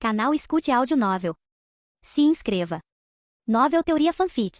Canal Escute Áudio Novel. Se inscreva. Novel Teoria Fanfic.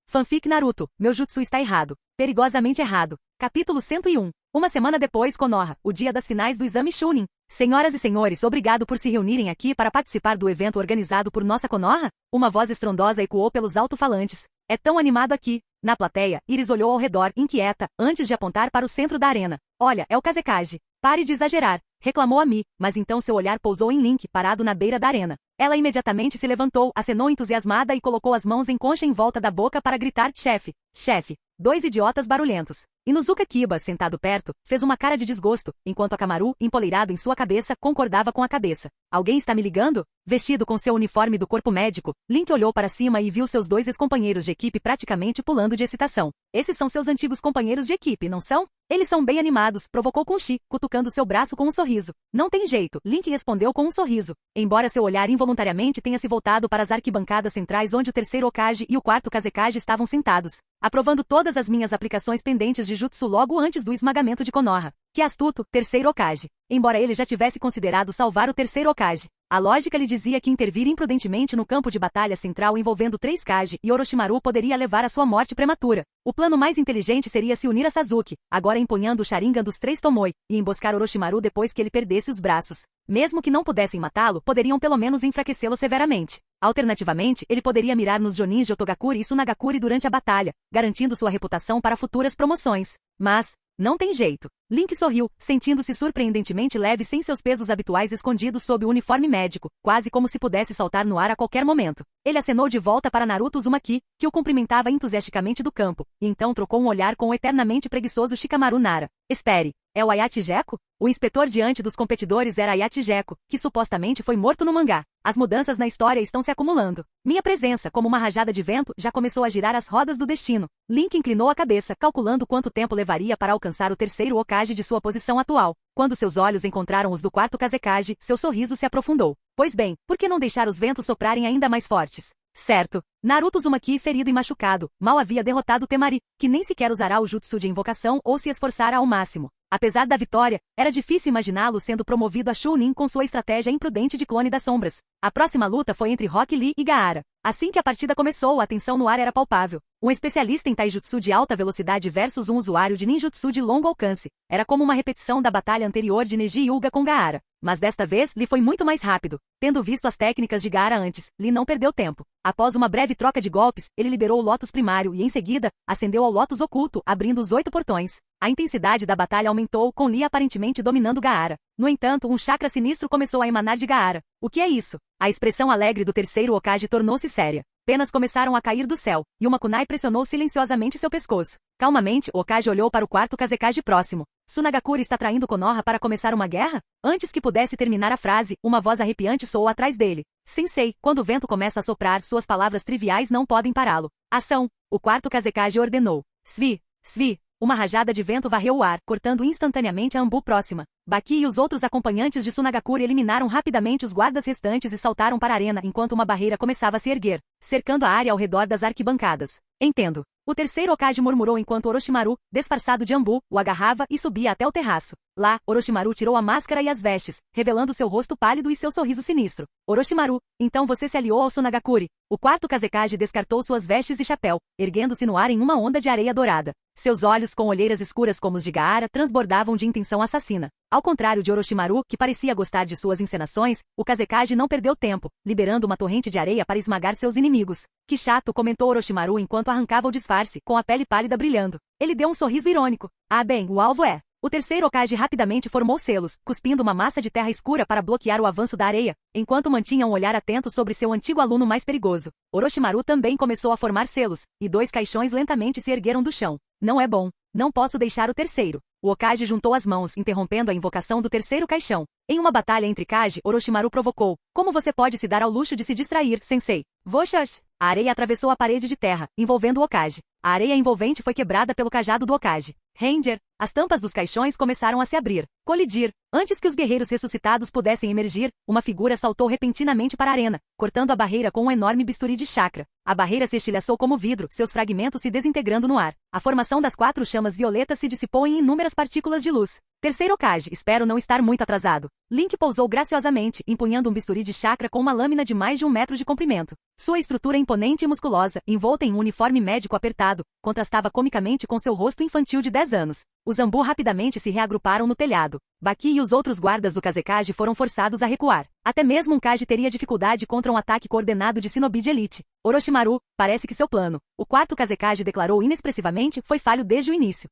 Fanfic Naruto, meu jutsu está errado. Perigosamente errado. Capítulo 101. Uma semana depois, Konoha, o dia das finais do exame Chunin. Senhoras e senhores, obrigado por se reunirem aqui para participar do evento organizado por nossa Konoha? Uma voz estrondosa ecoou pelos alto-falantes. É tão animado aqui. Na plateia, Iris olhou ao redor, inquieta, antes de apontar para o centro da arena. Olha, é o Kazekage. Pare de exagerar, reclamou a Mi, mas então seu olhar pousou em Link, parado na beira da arena. Ela imediatamente se levantou, acenou entusiasmada e colocou as mãos em concha em volta da boca para gritar: chefe, chefe. Dois idiotas barulhentos. Inuzuka Kiba, sentado perto, fez uma cara de desgosto, enquanto Akamaru, empoleirado em sua cabeça, concordava com a cabeça. Alguém está me ligando? Vestido com seu uniforme do corpo médico, Link olhou para cima e viu seus dois ex-companheiros de equipe praticamente pulando de excitação. Esses são seus antigos companheiros de equipe, não são? Eles são bem animados, provocou Kunshi, cutucando seu braço com um sorriso. Não tem jeito, Link respondeu com um sorriso. Embora seu olhar involuntariamente tenha se voltado para as arquibancadas centrais onde o terceiro Hokage e o quarto Kazekage estavam sentados, aprovando todas as minhas aplicações pendentes de jutsu logo antes do esmagamento de Konoha. Que astuto, terceiro Hokage. Embora ele já tivesse considerado salvar o terceiro Hokage, a lógica lhe dizia que intervir imprudentemente no campo de batalha central envolvendo 3 Kage e Orochimaru poderia levar à sua morte prematura. O plano mais inteligente seria se unir a Sasuke, agora empunhando o Sharingan dos 3 Tomoe, e emboscar Orochimaru depois que ele perdesse os braços. Mesmo que não pudessem matá-lo, poderiam pelo menos enfraquecê-lo severamente. Alternativamente, ele poderia mirar nos Jonins de Otogakuri e Tsunagakuri durante a batalha, garantindo sua reputação para futuras promoções. Mas não tem jeito. Link sorriu, sentindo-se surpreendentemente leve sem seus pesos habituais escondidos sob o uniforme médico, quase como se pudesse saltar no ar a qualquer momento. Ele acenou de volta para Naruto Uzumaki, que o cumprimentava entusiasticamente do campo, e então trocou um olhar com o eternamente preguiçoso Shikamaru Nara. Espere, é o Ayachi Geko? O inspetor diante dos competidores era Ayachi Geko, que supostamente foi morto no mangá. As mudanças na história estão se acumulando. Minha presença, como uma rajada de vento, já começou a girar as rodas do destino. Link inclinou a cabeça, calculando quanto tempo levaria para alcançar o terceiro Hokage de sua posição atual. Quando seus olhos encontraram os do quarto Kazekage, seu sorriso se aprofundou. Pois bem, por que não deixar os ventos soprarem ainda mais fortes? Certo. Naruto Uzumaki, ferido e machucado, mal havia derrotado Temari, que nem sequer usará o jutsu de invocação ou se esforçara ao máximo. Apesar da vitória, era difícil imaginá-lo sendo promovido a Chunin com sua estratégia imprudente de clone das sombras. A próxima luta foi entre Rock Lee e Gaara. Assim que a partida começou, a tensão no ar era palpável. Um especialista em taijutsu de alta velocidade versus um usuário de ninjutsu de longo alcance. Era como uma repetição da batalha anterior de Neji Hyuga com Gaara. Mas desta vez, Lee foi muito mais rápido. Tendo visto as técnicas de Gaara antes, Lee não perdeu tempo. Após uma breve troca de golpes, ele liberou o Lotus primário e, em seguida, ascendeu ao Lotus oculto, abrindo os 8 portões. A intensidade da batalha aumentou, com Lee aparentemente dominando Gaara. No entanto, um chakra sinistro começou a emanar de Gaara. O que é isso? A expressão alegre do terceiro Hokage tornou-se séria. Penas começaram a cair do céu, e uma kunai pressionou silenciosamente seu pescoço. Calmamente, o Hokage olhou para o quarto Kazekage próximo. Tsunagakuri está traindo Konoha para começar uma guerra? Antes que pudesse terminar a frase, uma voz arrepiante soou atrás dele. Sensei, quando o vento começa a soprar, suas palavras triviais não podem pará-lo. Ação! O quarto Kazekage ordenou. Svi, Svi. Uma rajada de vento varreu o ar, cortando instantaneamente a Ambu próxima. Baki e os outros acompanhantes de Tsunagakuri eliminaram rapidamente os guardas restantes e saltaram para a arena enquanto uma barreira começava a se erguer, cercando a área ao redor das arquibancadas. Entendo. O terceiro Hokage murmurou enquanto Orochimaru, disfarçado de Ambu, o agarrava e subia até o terraço. Lá, Orochimaru tirou a máscara e as vestes, revelando seu rosto pálido e seu sorriso sinistro. Orochimaru, então você se aliou ao Tsunagakuri. O quarto Kazekage descartou suas vestes e chapéu, erguendo-se no ar em uma onda de areia dourada. Seus olhos com olheiras escuras como os de Gaara transbordavam de intenção assassina. Ao contrário de Orochimaru, que parecia gostar de suas encenações, o Kazekage não perdeu tempo, liberando uma torrente de areia para esmagar seus inimigos. Que chato, comentou Orochimaru enquanto arrancava o disfarce, com a pele pálida brilhando. Ele deu um sorriso irônico. Ah bem, o alvo é... O terceiro Hokage rapidamente formou selos, cuspindo uma massa de terra escura para bloquear o avanço da areia, enquanto mantinha um olhar atento sobre seu antigo aluno mais perigoso. Orochimaru também começou a formar selos, e 2 caixões lentamente se ergueram do chão. Não é bom. Não posso deixar o terceiro. O Hokage juntou as mãos, interrompendo a invocação do terceiro caixão. Em uma batalha entre Kage, Orochimaru provocou. Como você pode se dar ao luxo de se distrair, sensei? Voxas! A areia atravessou a parede de terra, envolvendo o Hokage. A areia envolvente foi quebrada pelo cajado do Hokage. Ranger! As tampas dos caixões começaram a se abrir, colidir. Antes que os guerreiros ressuscitados pudessem emergir, uma figura saltou repentinamente para a arena, cortando a barreira com um enorme bisturi de chakra. A barreira se estilhaçou como vidro, seus fragmentos se desintegrando no ar. A formação das 4 chamas violetas se dissipou em inúmeras partículas de luz. Terceiro Hokage, espero não estar muito atrasado. Link pousou graciosamente, empunhando um bisturi de chakra com uma lâmina de mais de 1 metro de comprimento. Sua estrutura imponente e musculosa, envolta em um uniforme médico apertado, contrastava comicamente com seu rosto infantil de 10 anos. Os Zambu rapidamente se reagruparam no telhado. Baki e os outros guardas do Kazekage foram forçados a recuar. Até mesmo um Kage teria dificuldade contra um ataque coordenado de shinobi de elite. Orochimaru, parece que seu plano, o quarto Kazekage declarou inexpressivamente, foi falho desde o início.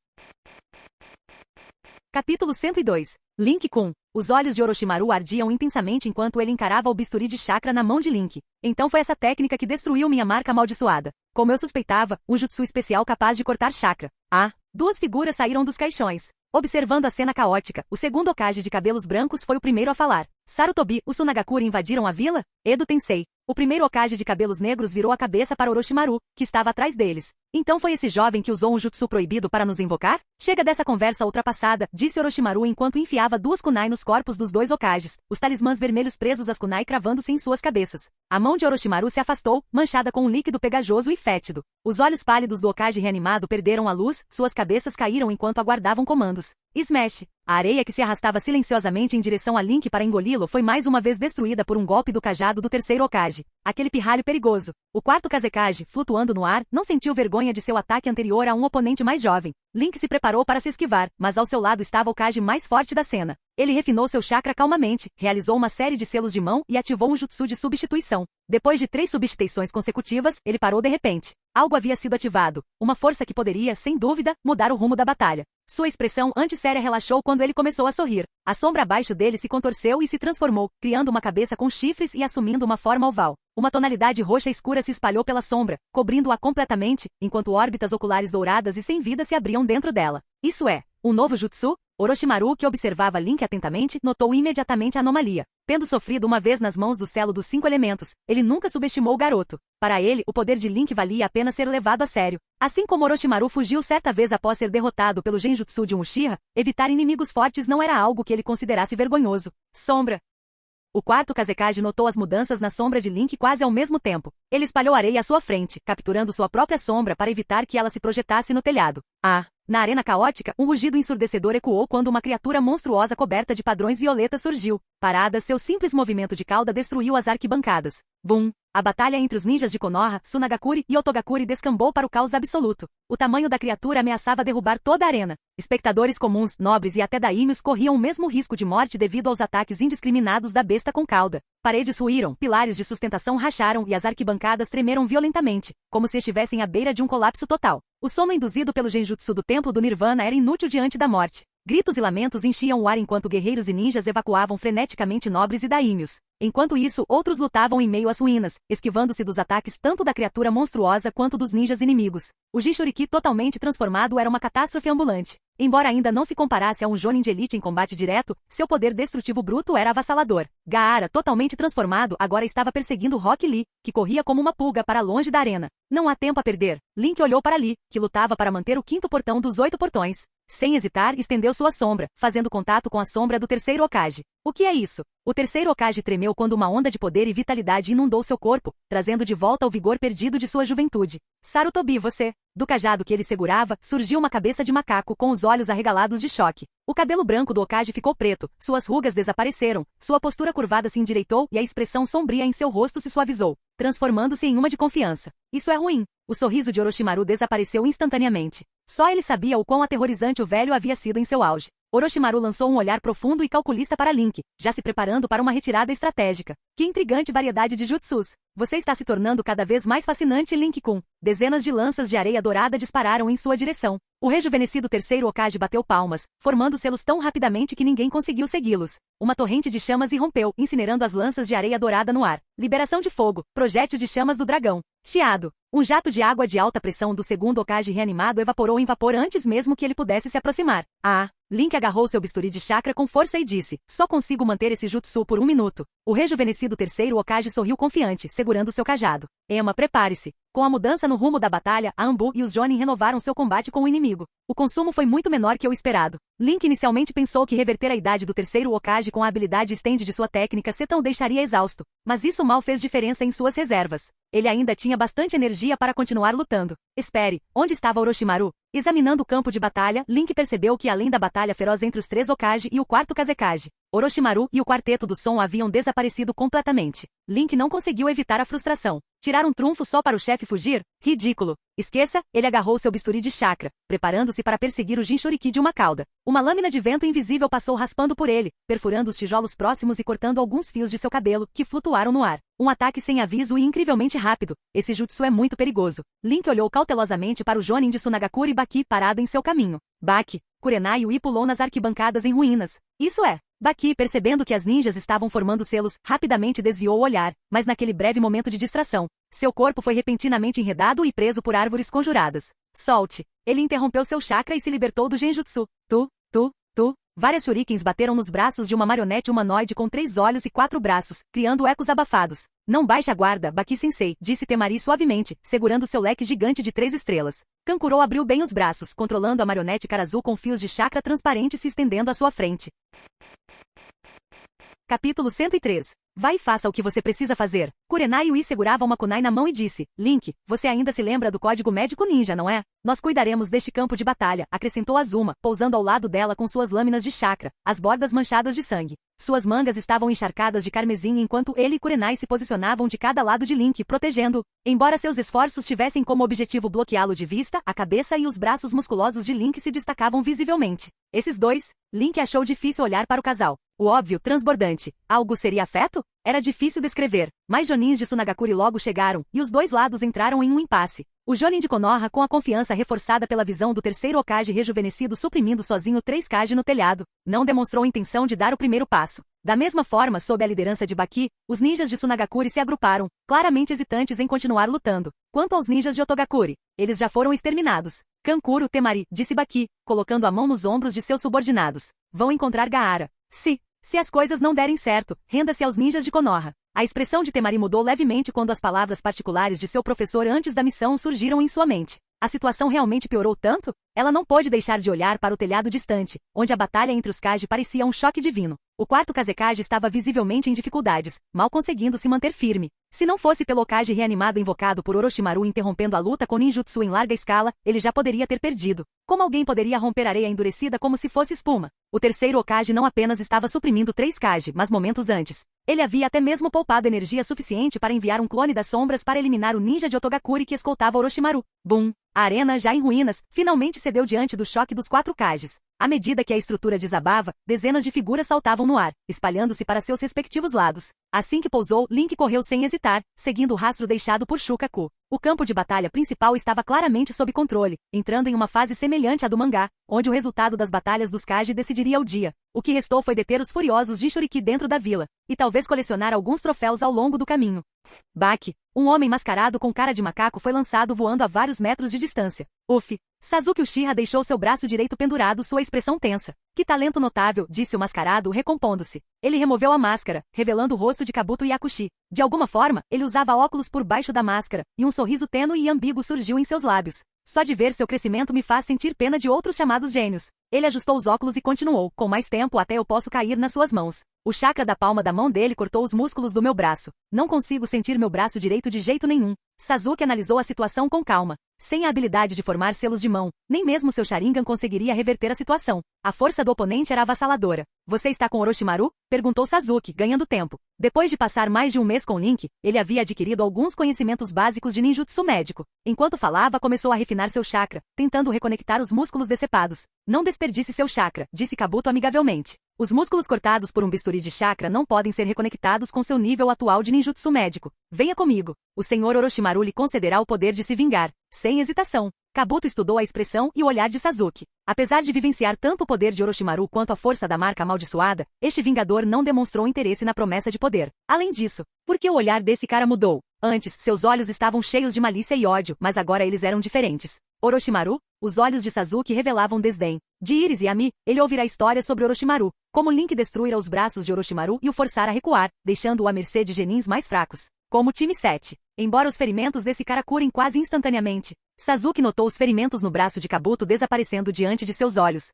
Capítulo 102. Link-kun. Os olhos de Orochimaru ardiam intensamente enquanto ele encarava o bisturi de chakra na mão de Link. Então foi essa técnica que destruiu minha marca amaldiçoada. Como eu suspeitava, um jutsu especial capaz de cortar chakra. Duas figuras saíram dos caixões. Observando a cena caótica, o segundo Hokage de cabelos brancos foi o primeiro a falar. Sarutobi, os Tsunagakure invadiram a vila? Edo Tensei. O primeiro Hokage de cabelos negros virou a cabeça para Orochimaru, que estava atrás deles. Então foi esse jovem que usou um jutsu proibido para nos invocar? Chega dessa conversa ultrapassada, disse Orochimaru enquanto enfiava 2 kunai nos corpos dos 2 Hokages, os talismãs vermelhos presos às kunai cravando-se em suas cabeças. A mão de Orochimaru se afastou, manchada com um líquido pegajoso e fétido. Os olhos pálidos do Hokage reanimado perderam a luz, suas cabeças caíram enquanto aguardavam comandos. Smash! A areia que se arrastava silenciosamente em direção a Link para engoli-lo foi mais uma vez destruída por um golpe do cajado do terceiro Hokage. Aquele pirralho perigoso. O quarto Kazekage, flutuando no ar, não sentiu vergonha de seu ataque anterior a um oponente mais jovem. Link se preparou para se esquivar, mas ao seu lado estava o Hokage mais forte da cena. Ele refinou seu chakra calmamente, realizou uma série de selos de mão e ativou um jutsu de substituição. Depois de 3 substituições consecutivas, ele parou de repente. Algo havia sido ativado, uma força que poderia, sem dúvida, mudar o rumo da batalha. Sua expressão antisséria relaxou quando ele começou a sorrir. A sombra abaixo dele se contorceu e se transformou, criando uma cabeça com chifres e assumindo uma forma oval. Uma tonalidade roxa escura se espalhou pela sombra, cobrindo-a completamente, enquanto órbitas oculares douradas e sem vida se abriam dentro dela. Isso é, um novo jutsu? Orochimaru, que observava Link atentamente, notou imediatamente a anomalia. Tendo sofrido uma vez nas mãos do selo dos 5 elementos, ele nunca subestimou o garoto. Para ele, o poder de Link valia a pena ser levado a sério. Assim como Orochimaru fugiu certa vez após ser derrotado pelo genjutsu de um Uchiha, evitar inimigos fortes não era algo que ele considerasse vergonhoso. Sombra. O quarto Kazekage notou as mudanças na sombra de Link quase ao mesmo tempo. Ele espalhou areia à sua frente, capturando sua própria sombra para evitar que ela se projetasse no telhado. Na arena caótica, um rugido ensurdecedor ecoou quando uma criatura monstruosa coberta de padrões violetas surgiu. Parada, seu simples movimento de cauda destruiu as arquibancadas. Bum! A batalha entre os ninjas de Konoha, Tsunagakure e Otogakure descambou para o caos absoluto. O tamanho da criatura ameaçava derrubar toda a arena. Espectadores comuns, nobres e até daímios corriam o mesmo risco de morte devido aos ataques indiscriminados da besta com cauda. Paredes ruíram, pilares de sustentação racharam e as arquibancadas tremeram violentamente, como se estivessem à beira de um colapso total. O sono induzido pelo genjutsu do Templo do Nirvana era inútil diante da morte. Gritos e lamentos enchiam o ar enquanto guerreiros e ninjas evacuavam freneticamente nobres e daímios. Enquanto isso, outros lutavam em meio às ruínas, esquivando-se dos ataques tanto da criatura monstruosa quanto dos ninjas inimigos. O Jinchuriki totalmente transformado era uma catástrofe ambulante. Embora ainda não se comparasse a um Jonin de elite em combate direto, seu poder destrutivo bruto era avassalador. Gaara, totalmente transformado, agora estava perseguindo Rock Lee, que corria como uma pulga para longe da arena. Não há tempo a perder. Link olhou para Lee, que lutava para manter o 5º portão dos 8 portões. Sem hesitar, estendeu sua sombra, fazendo contato com a sombra do terceiro Hokage. O que é isso? O terceiro Hokage tremeu quando uma onda de poder e vitalidade inundou seu corpo, trazendo de volta o vigor perdido de sua juventude. Sarutobi, você! Do cajado que ele segurava, surgiu uma cabeça de macaco com os olhos arregalados de choque. O cabelo branco do Hokage ficou preto, suas rugas desapareceram, sua postura curvada se endireitou e a expressão sombria em seu rosto se suavizou, transformando-se em uma de confiança. Isso é ruim. O sorriso de Orochimaru desapareceu instantaneamente. Só ele sabia o quão aterrorizante o velho havia sido em seu auge. Orochimaru lançou um olhar profundo e calculista para Link, já se preparando para uma retirada estratégica. Que intrigante variedade de jutsus! Você está se tornando cada vez mais fascinante, Link-kun. Dezenas de lanças de areia dourada dispararam em sua direção. O rejuvenescido terceiro Hokage bateu palmas, formando selos tão rapidamente que ninguém conseguiu segui-los. Uma torrente de chamas irrompeu, incinerando as lanças de areia dourada no ar. Liberação de fogo, projétil de chamas do dragão. Chiado. Um jato de água de alta pressão do segundo Hokage reanimado evaporou em vapor antes mesmo que ele pudesse se aproximar. Link agarrou seu bisturi de chakra com força e disse, só consigo manter esse jutsu por 1 minuto. O rejuvenescido terceiro Hokage sorriu confiante, segurando seu cajado. Emma, prepare-se. Com a mudança no rumo da batalha, a Anbu e os Jonin renovaram seu combate com o inimigo. O consumo foi muito menor que o esperado. Link inicialmente pensou que reverter a idade do terceiro Hokage com a habilidade stand de sua técnica Seton o deixaria exausto. Mas isso mal fez diferença em suas reservas. Ele ainda tinha bastante energia para continuar lutando. Espere, onde estava Orochimaru? Examinando o campo de batalha, Link percebeu que além da batalha feroz entre os 3 Hokage e o 4º Kazekage, Orochimaru e o quarteto do som haviam desaparecido completamente. Link não conseguiu evitar a frustração. Tirar um trunfo só para o chefe fugir? Ridículo. Esqueça, ele agarrou seu bisturi de chakra, preparando-se para perseguir o Jinchuriki de uma cauda. Uma lâmina de vento invisível passou raspando por ele, perfurando os tijolos próximos e cortando alguns fios de seu cabelo, que flutuaram no ar. Um ataque sem aviso e incrivelmente rápido. Esse jutsu é muito perigoso. Link olhou cautelosamente para o Jonin de Tsunagakure Baki parado em seu caminho. Baki, Kurenai Ui pulou nas arquibancadas em ruínas. Isso é. Baki, percebendo que as ninjas estavam formando selos, rapidamente desviou o olhar, mas naquele breve momento de distração, seu corpo foi repentinamente enredado e preso por árvores conjuradas. Solte! Ele interrompeu seu chakra e se libertou do genjutsu. Várias shurikens bateram nos braços de uma marionete humanoide com 3 olhos e 4 braços, criando ecos abafados. Não baixe a guarda, Baki-sensei, disse Temari suavemente, segurando seu leque gigante de 3 estrelas. Kankuro abriu bem os braços, controlando a marionete Karazu com fios de chakra transparente se estendendo à sua frente. Capítulo 103. Vai e faça o que você precisa fazer. Kurenai Ui segurava uma kunai na mão e disse, Link, você ainda se lembra do código médico ninja, não é? Nós cuidaremos deste campo de batalha, acrescentou Azuma, pousando ao lado dela com suas lâminas de chakra, as bordas manchadas de sangue. Suas mangas estavam encharcadas de carmesim enquanto ele e Kurenai se posicionavam de cada lado de Link, protegendo-o. Embora seus esforços tivessem como objetivo bloqueá-lo de vista, a cabeça e os braços musculosos de Link se destacavam visivelmente. Esses dois, Link achou difícil olhar para o casal. O óbvio, transbordante. Algo seria afeto? Era difícil descrever, mas Jonins de Tsunagakure logo chegaram, e os dois lados entraram em um impasse. O Jonin de Konoha com a confiança reforçada pela visão do terceiro Hokage rejuvenescido suprimindo sozinho 3 Kage no telhado, não demonstrou intenção de dar o primeiro passo. Da mesma forma, sob a liderança de Baki, os ninjas de Tsunagakure se agruparam, claramente hesitantes em continuar lutando. Quanto aos ninjas de Otogakure, eles já foram exterminados. Kankuro Temari, disse Baki, colocando a mão nos ombros de seus subordinados. Vão encontrar Gaara. Se as coisas não derem certo, renda-se aos ninjas de Konoha. A expressão de Temari mudou levemente quando as palavras particulares de seu professor antes da missão surgiram em sua mente. A situação realmente piorou tanto? Ela não pôde deixar de olhar para o telhado distante, onde a batalha entre os Kage parecia um choque divino. O 4º Kazekage estava visivelmente em dificuldades, mal conseguindo se manter firme. Se não fosse pelo Hokage reanimado invocado por Orochimaru interrompendo a luta com ninjutsu em larga escala, ele já poderia ter perdido. Como alguém poderia romper areia endurecida como se fosse espuma? O terceiro Hokage não apenas estava suprimindo 3 Kage, mas momentos antes, ele havia até mesmo poupado energia suficiente para enviar um clone das sombras para eliminar o ninja de Otogakure que escoltava Orochimaru. Bum! A arena, já em ruínas, finalmente cedeu diante do choque dos 4 Kages. À medida que a estrutura desabava, dezenas de figuras saltavam no ar, espalhando-se para seus respectivos lados. Assim que pousou, Link correu sem hesitar, seguindo o rastro deixado por Shukaku. O campo de batalha principal estava claramente sob controle, entrando em uma fase semelhante à do mangá, onde o resultado das batalhas dos Kage decidiria o dia. O que restou foi deter os furiosos Jinchuriki dentro da vila, e talvez colecionar alguns troféus ao longo do caminho. Baki, um homem mascarado com cara de macaco foi lançado voando a vários metros de distância. Uff! Sasuke Uchiha deixou seu braço direito pendurado, sua expressão tensa. Que talento notável, disse o mascarado, recompondo-se. Ele removeu a máscara, revelando o rosto de Kabuto Yakushi. De alguma forma, ele usava óculos por baixo da máscara, e um sorriso tênue e ambíguo surgiu em seus lábios. Só de ver seu crescimento me faz sentir pena de outros chamados gênios. Ele ajustou os óculos e continuou, com mais tempo até eu posso cair nas suas mãos. O chakra da palma da mão dele cortou os músculos do meu braço. Não consigo sentir meu braço direito de jeito nenhum. Sasuke analisou a situação com calma. Sem a habilidade de formar selos de mão, nem mesmo seu Sharingan conseguiria reverter a situação. A força do oponente era avassaladora. Você está com Orochimaru? Perguntou Sasuke, ganhando tempo. Depois de passar mais de um mês com Link, ele havia adquirido alguns conhecimentos básicos de ninjutsu médico. Enquanto falava, começou a refinar seu chakra, tentando reconectar os músculos decepados. Não desperdice seu chakra, disse Kabuto amigavelmente. Os músculos cortados por um bisturi de chakra não podem ser reconectados com seu nível atual de ninjutsu médico. Venha comigo. O senhor Orochimaru lhe concederá o poder de se vingar. Sem hesitação. Kabuto estudou a expressão e o olhar de Sasuke. Apesar de vivenciar tanto o poder de Orochimaru quanto a força da marca amaldiçoada, este vingador não demonstrou interesse na promessa de poder. Além disso, por que o olhar desse cara mudou? Antes, seus olhos estavam cheios de malícia e ódio, mas agora eles eram diferentes. Orochimaru? Os olhos de Sasuke revelavam desdém. De Iris e Ami, ele ouvirá histórias sobre Orochimaru, como Link destruíra os braços de Orochimaru e o forçara a recuar, deixando-o à mercê de genins mais fracos. Como o time 7. Embora os ferimentos desse cara curem quase instantaneamente, Sasuke notou os ferimentos no braço de Kabuto desaparecendo diante de seus olhos.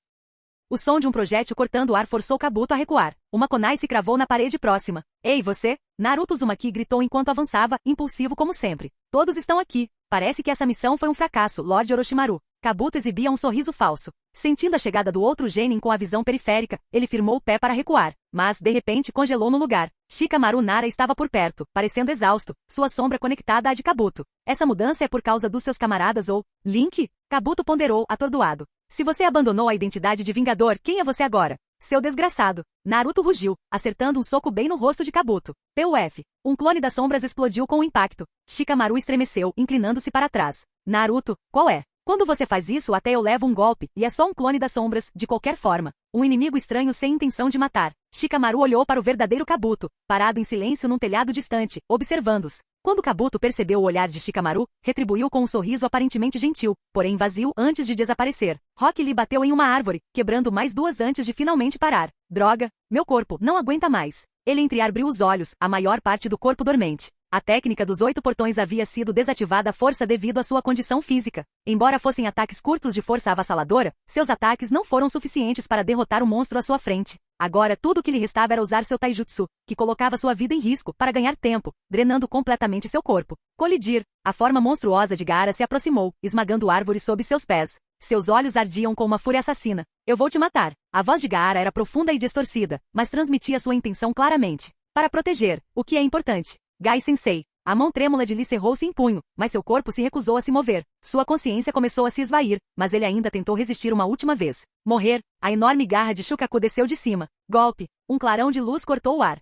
O som de um projétil cortando o ar forçou Kabuto a recuar. Uma kunai se cravou na parede próxima. Ei, você! Naruto Uzumaki gritou enquanto avançava, impulsivo como sempre. Todos estão aqui. Parece que essa missão foi um fracasso, Lord Orochimaru. Kabuto exibia um sorriso falso. Sentindo a chegada do outro genin com a visão periférica, ele firmou o pé para recuar. Mas, de repente, congelou no lugar. Shikamaru Nara estava por perto, parecendo exausto, sua sombra conectada à de Kabuto. Essa mudança é por causa dos seus camaradas ou... Link? Kabuto ponderou, atordoado. Se você abandonou a identidade de Vingador, quem é você agora? Seu desgraçado. Naruto rugiu, acertando um soco bem no rosto de Kabuto. PUF. Um clone das sombras explodiu com o impacto. Shikamaru estremeceu, inclinando-se para trás. Naruto, qual é? Quando você faz isso, até eu levo um golpe, e é só um clone das sombras, de qualquer forma. Um inimigo estranho sem intenção de matar. Shikamaru olhou para o verdadeiro Kabuto, parado em silêncio num telhado distante, observando-os. Quando Kabuto percebeu o olhar de Shikamaru, retribuiu com um sorriso aparentemente gentil, porém vazio antes de desaparecer. Rock Lee bateu em uma árvore, quebrando mais duas antes de finalmente parar. Droga, meu corpo não aguenta mais. Ele entreabriu os olhos, a maior parte do corpo dormente. A técnica dos 8 portões havia sido desativada à força devido à sua condição física. Embora fossem ataques curtos de força avassaladora, seus ataques não foram suficientes para derrotar o monstro à sua frente. Agora tudo o que lhe restava era usar seu taijutsu, que colocava sua vida em risco para ganhar tempo, drenando completamente seu corpo. Colidir. A forma monstruosa de Gaara se aproximou, esmagando árvores sob seus pés. Seus olhos ardiam com uma fúria assassina. Eu vou te matar. A voz de Gaara era profunda e distorcida, mas transmitia sua intenção claramente. Para proteger, o que é importante. Gai-sensei. A mão trêmula de Lee cerrou-se em punho, mas seu corpo se recusou a se mover. Sua consciência começou a se esvair, mas ele ainda tentou resistir uma última vez. Morrer. A enorme garra de Shukaku desceu de cima. Golpe. Um clarão de luz cortou o ar.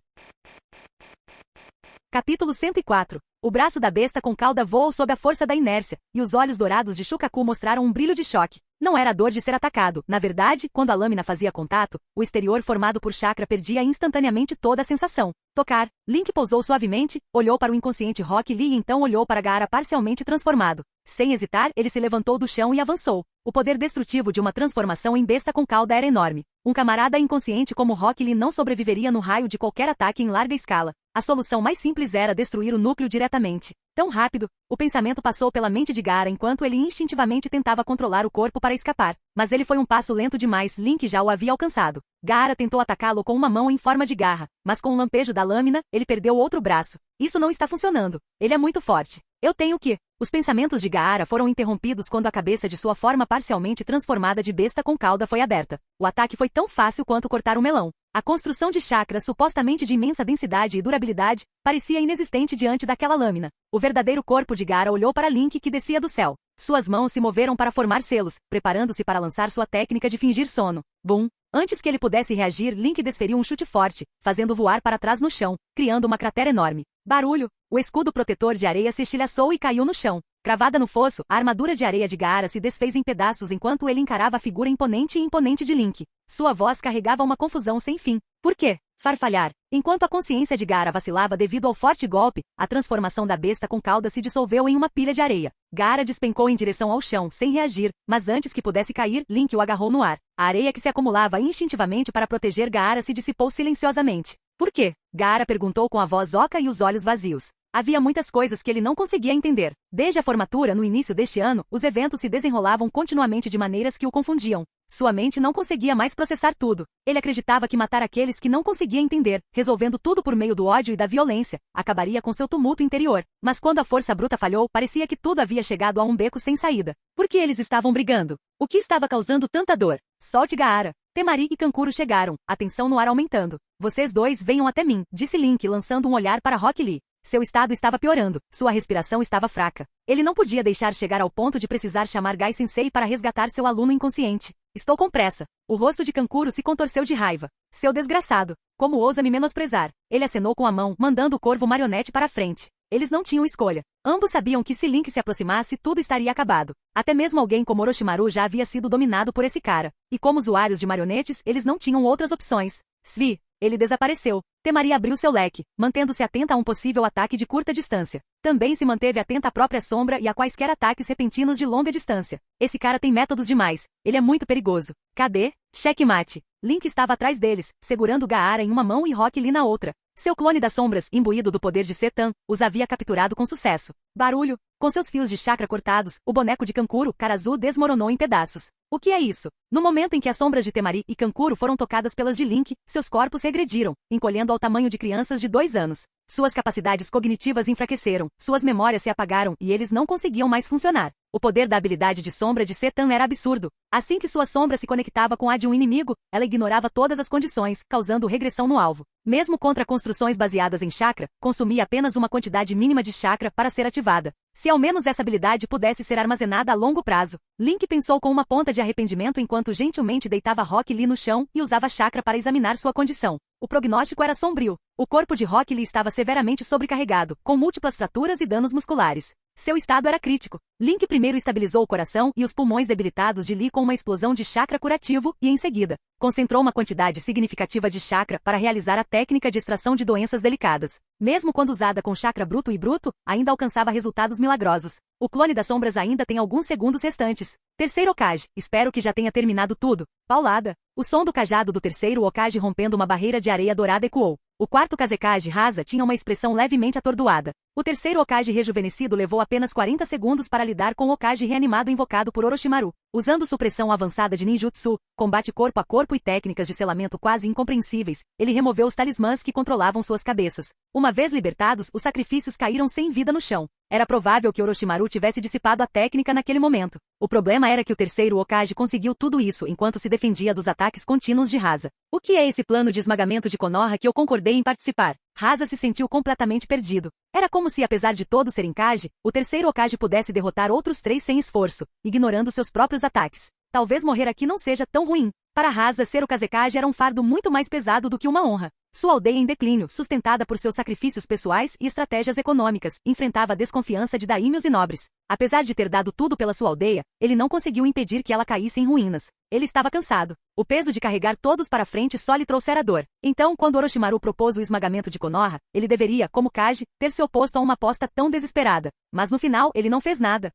Capítulo 104. O braço da besta com cauda voou sob a força da inércia, e os olhos dourados de Shukaku mostraram um brilho de choque. Não era a dor de ser atacado. Na verdade, quando a lâmina fazia contato, o exterior formado por chakra perdia instantaneamente toda a sensação. Tocar. Link pousou suavemente, olhou para o inconsciente Rock Lee e então olhou para Gaara parcialmente transformado. Sem hesitar, ele se levantou do chão e avançou. O poder destrutivo de uma transformação em besta com cauda era enorme. Um camarada inconsciente como Rock Lee não sobreviveria no raio de qualquer ataque em larga escala. A solução mais simples era destruir o núcleo diretamente. Tão rápido, o pensamento passou pela mente de Gaara enquanto ele instintivamente tentava controlar o corpo para escapar. Mas ele foi um passo lento demais, Link já o havia alcançado. Gaara tentou atacá-lo com uma mão em forma de garra, mas com um lampejo da lâmina, ele perdeu o outro braço. Isso não está funcionando. Ele é muito forte. Eu tenho que... Os pensamentos de Gaara foram interrompidos quando a cabeça de sua forma parcialmente transformada de besta com cauda foi aberta. O ataque foi tão fácil quanto cortar um melão. A construção de chakras supostamente de imensa densidade e durabilidade parecia inexistente diante daquela lâmina. O verdadeiro corpo de Gaara olhou para Link que descia do céu. Suas mãos se moveram para formar selos, preparando-se para lançar sua técnica de fingir sono. Bum! Antes que ele pudesse reagir, Link desferiu um chute forte, fazendo voar para trás no chão, criando uma cratera enorme. Barulho! O escudo protetor de areia se estilhaçou e caiu no chão. Cravada no fosso, a armadura de areia de Gaara se desfez em pedaços enquanto ele encarava a figura imponente de Link. Sua voz carregava uma confusão sem fim. Por quê? Farfalhar. Enquanto a consciência de Gaara vacilava devido ao forte golpe, a transformação da besta com cauda se dissolveu em uma pilha de areia. Gaara despencou em direção ao chão, sem reagir, mas antes que pudesse cair, Link o agarrou no ar. A areia que se acumulava instintivamente para proteger Gaara se dissipou silenciosamente. Por quê? Gaara perguntou com a voz oca e os olhos vazios. Havia muitas coisas que ele não conseguia entender. Desde a formatura no início deste ano, os eventos se desenrolavam continuamente de maneiras que o confundiam. Sua mente não conseguia mais processar tudo. Ele acreditava que matar aqueles que não conseguia entender, resolvendo tudo por meio do ódio e da violência, acabaria com seu tumulto interior. Mas quando a força bruta falhou, parecia que tudo havia chegado a um beco sem saída. Por que eles estavam brigando? O que estava causando tanta dor? Solte Gaara. Temari e Kankuro chegaram, a tensão no ar aumentando. Vocês dois venham até mim, disse Link lançando um olhar para Rock Lee. Seu estado estava piorando, sua respiração estava fraca. Ele não podia deixar chegar ao ponto de precisar chamar Gai-sensei para resgatar seu aluno inconsciente. Estou com pressa. O rosto de Kankuro se contorceu de raiva. Seu desgraçado. Como ousa me menosprezar? Ele acenou com a mão, mandando o corvo marionete para a frente. Eles não tinham escolha. Ambos sabiam que se Link se aproximasse, tudo estaria acabado. Até mesmo alguém como Orochimaru já havia sido dominado por esse cara. E como usuários de marionetes, eles não tinham outras opções. Svi. Ele desapareceu. Temari abriu seu leque, mantendo-se atenta a um possível ataque de curta distância. Também se manteve atenta à própria sombra e a quaisquer ataques repentinos de longa distância. Esse cara tem métodos demais. Ele é muito perigoso. Cadê? Checkmate. Link estava atrás deles, segurando Gaara em uma mão e Rock Lee na outra. Seu clone das sombras, imbuído do poder de Setan, os havia capturado com sucesso. Barulho. Com seus fios de chakra cortados, o boneco de Kankuro, Karazu, desmoronou em pedaços. O que é isso? No momento em que as sombras de Temari e Kankuro foram tocadas pelas de Link, seus corpos regrediram, encolhendo ao tamanho de crianças de 2 anos. Suas capacidades cognitivas enfraqueceram, suas memórias se apagaram e eles não conseguiam mais funcionar. O poder da habilidade de sombra de Setan era absurdo. Assim que sua sombra se conectava com a de um inimigo, ela ignorava todas as condições, causando regressão no alvo. Mesmo contra construções baseadas em chakra, consumia apenas uma quantidade mínima de chakra para ser ativada. Se ao menos essa habilidade pudesse ser armazenada a longo prazo. Link pensou com uma ponta de arrependimento enquanto gentilmente deitava Rock Lee no chão e usava chakra para examinar sua condição. O prognóstico era sombrio. O corpo de Rock Lee estava severamente sobrecarregado, com múltiplas fraturas e danos musculares. Seu estado era crítico. Link primeiro estabilizou o coração e os pulmões debilitados de Lee com uma explosão de chakra curativo e, em seguida, concentrou uma quantidade significativa de chakra para realizar a técnica de extração de doenças delicadas. Mesmo quando usada com chakra bruto e bruto, ainda alcançava resultados milagrosos. O clone das sombras ainda tem alguns segundos restantes. Terceiro Hokage, espero que já tenha terminado tudo. Paulada. O som do cajado do terceiro Hokage rompendo uma barreira de areia dourada ecoou. O quarto Kazekage Rasa tinha uma expressão levemente atordoada. O terceiro Hokage rejuvenescido levou apenas 40 segundos para lidar com o Hokage reanimado invocado por Orochimaru. Usando supressão avançada de ninjutsu, combate corpo a corpo e técnicas de selamento quase incompreensíveis, ele removeu os talismãs que controlavam suas cabeças. Uma vez libertados, os sacrifícios caíram sem vida no chão. Era provável que Orochimaru tivesse dissipado a técnica naquele momento. O problema era que o terceiro Hokage conseguiu tudo isso enquanto se defendia dos ataques contínuos de Rasa. O que é esse plano de esmagamento de Konoha que eu concordei em participar? Rasa se sentiu completamente perdido. Era como se, apesar de todos serem Kage, o terceiro Hokage pudesse derrotar outros 3 sem esforço, ignorando seus próprios ataques. Talvez morrer aqui não seja tão ruim. Para Rasa, ser o Kazekage era um fardo muito mais pesado do que uma honra. Sua aldeia em declínio, sustentada por seus sacrifícios pessoais e estratégias econômicas, enfrentava a desconfiança de daímios e nobres. Apesar de ter dado tudo pela sua aldeia, ele não conseguiu impedir que ela caísse em ruínas. Ele estava cansado. O peso de carregar todos para frente só lhe trouxera dor. Então, quando Orochimaru propôs o esmagamento de Konoha, ele deveria, como Kage, ter se oposto a uma aposta tão desesperada. Mas no final, ele não fez nada.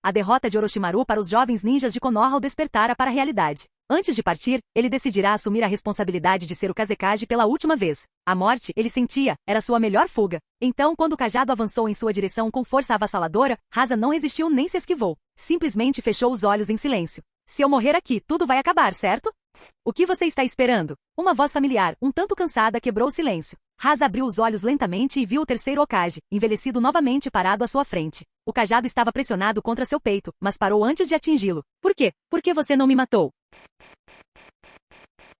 A derrota de Orochimaru para os jovens ninjas de Konoha o despertara para a realidade. Antes de partir, ele decidirá assumir a responsabilidade de ser o Kazekage pela última vez. A morte, ele sentia, era sua melhor fuga. Então, quando o cajado avançou em sua direção com força avassaladora, Rasa não resistiu nem se esquivou. Simplesmente fechou os olhos em silêncio. Se eu morrer aqui, tudo vai acabar, certo? O que você está esperando? Uma voz familiar, um tanto cansada, quebrou o silêncio. Rasa abriu os olhos lentamente e viu o terceiro Hokage, envelhecido novamente parado à sua frente. O cajado estava pressionado contra seu peito, mas parou antes de atingi-lo. Por quê? Por que você não me matou?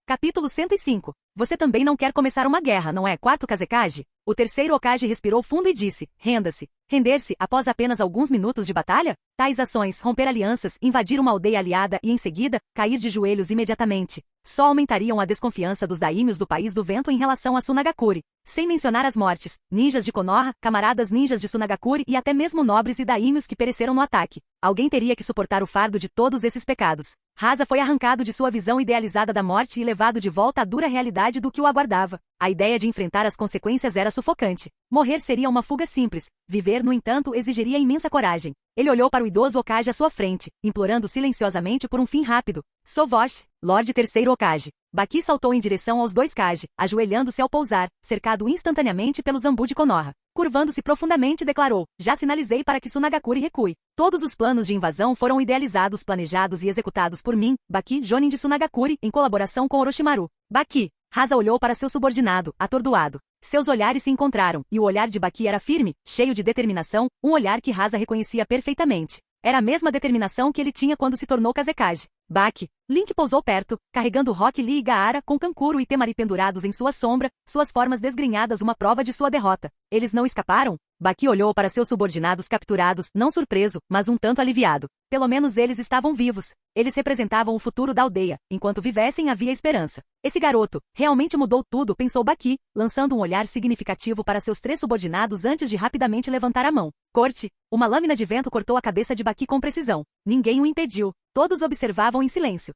Capítulo 105. Você também não quer começar uma guerra, não é? Quarto Kazekage? O terceiro Hokage respirou fundo e disse, renda-se. Render-se após apenas alguns minutos de batalha? Tais ações, romper alianças, invadir uma aldeia aliada e, em seguida, cair de joelhos imediatamente, só aumentariam a desconfiança dos daímios do País do Vento em relação a Sunagakure. Sem mencionar as mortes, ninjas de Konoha, camaradas ninjas de Sunagakure e até mesmo nobres e daímios que pereceram no ataque. Alguém teria que suportar o fardo de todos esses pecados. Rasa foi arrancado de sua visão idealizada da morte e levado de volta à dura realidade do que o aguardava. A ideia de enfrentar as consequências era sufocante. Morrer seria uma fuga simples. Viver, no entanto, exigiria imensa coragem. Ele olhou para o idoso Hokage à sua frente, implorando silenciosamente por um fim rápido. Sovosh, Lorde Terceiro Hokage. Baki saltou em direção aos 2 Kage, ajoelhando-se ao pousar, cercado instantaneamente pelo Zambu de Konoha. Curvando-se profundamente, declarou, já sinalizei para que Sunagakure recue. Todos os planos de invasão foram idealizados, planejados e executados por mim, Baki Jonin de Sunagakure, em colaboração com Orochimaru. Baki. Rasa olhou para seu subordinado, atordoado. Seus olhares se encontraram, e o olhar de Baki era firme, cheio de determinação, um olhar que Rasa reconhecia perfeitamente. Era a mesma determinação que ele tinha quando se tornou Kazekage. Baki. Link pousou perto, carregando Rock Lee e Gaara com Kankuro e Temari pendurados em sua sombra, suas formas desgrenhadas uma prova de sua derrota. Eles não escaparam? Baki olhou para seus subordinados capturados, não surpreso, mas um tanto aliviado. Pelo menos eles estavam vivos. Eles representavam o futuro da aldeia. Enquanto vivessem, havia esperança. Esse garoto realmente mudou tudo, pensou Baki, lançando um olhar significativo para seus 3 subordinados antes de rapidamente levantar a mão. Corte. Uma lâmina de vento cortou a cabeça de Baki com precisão. Ninguém o impediu. Todos observavam em silêncio.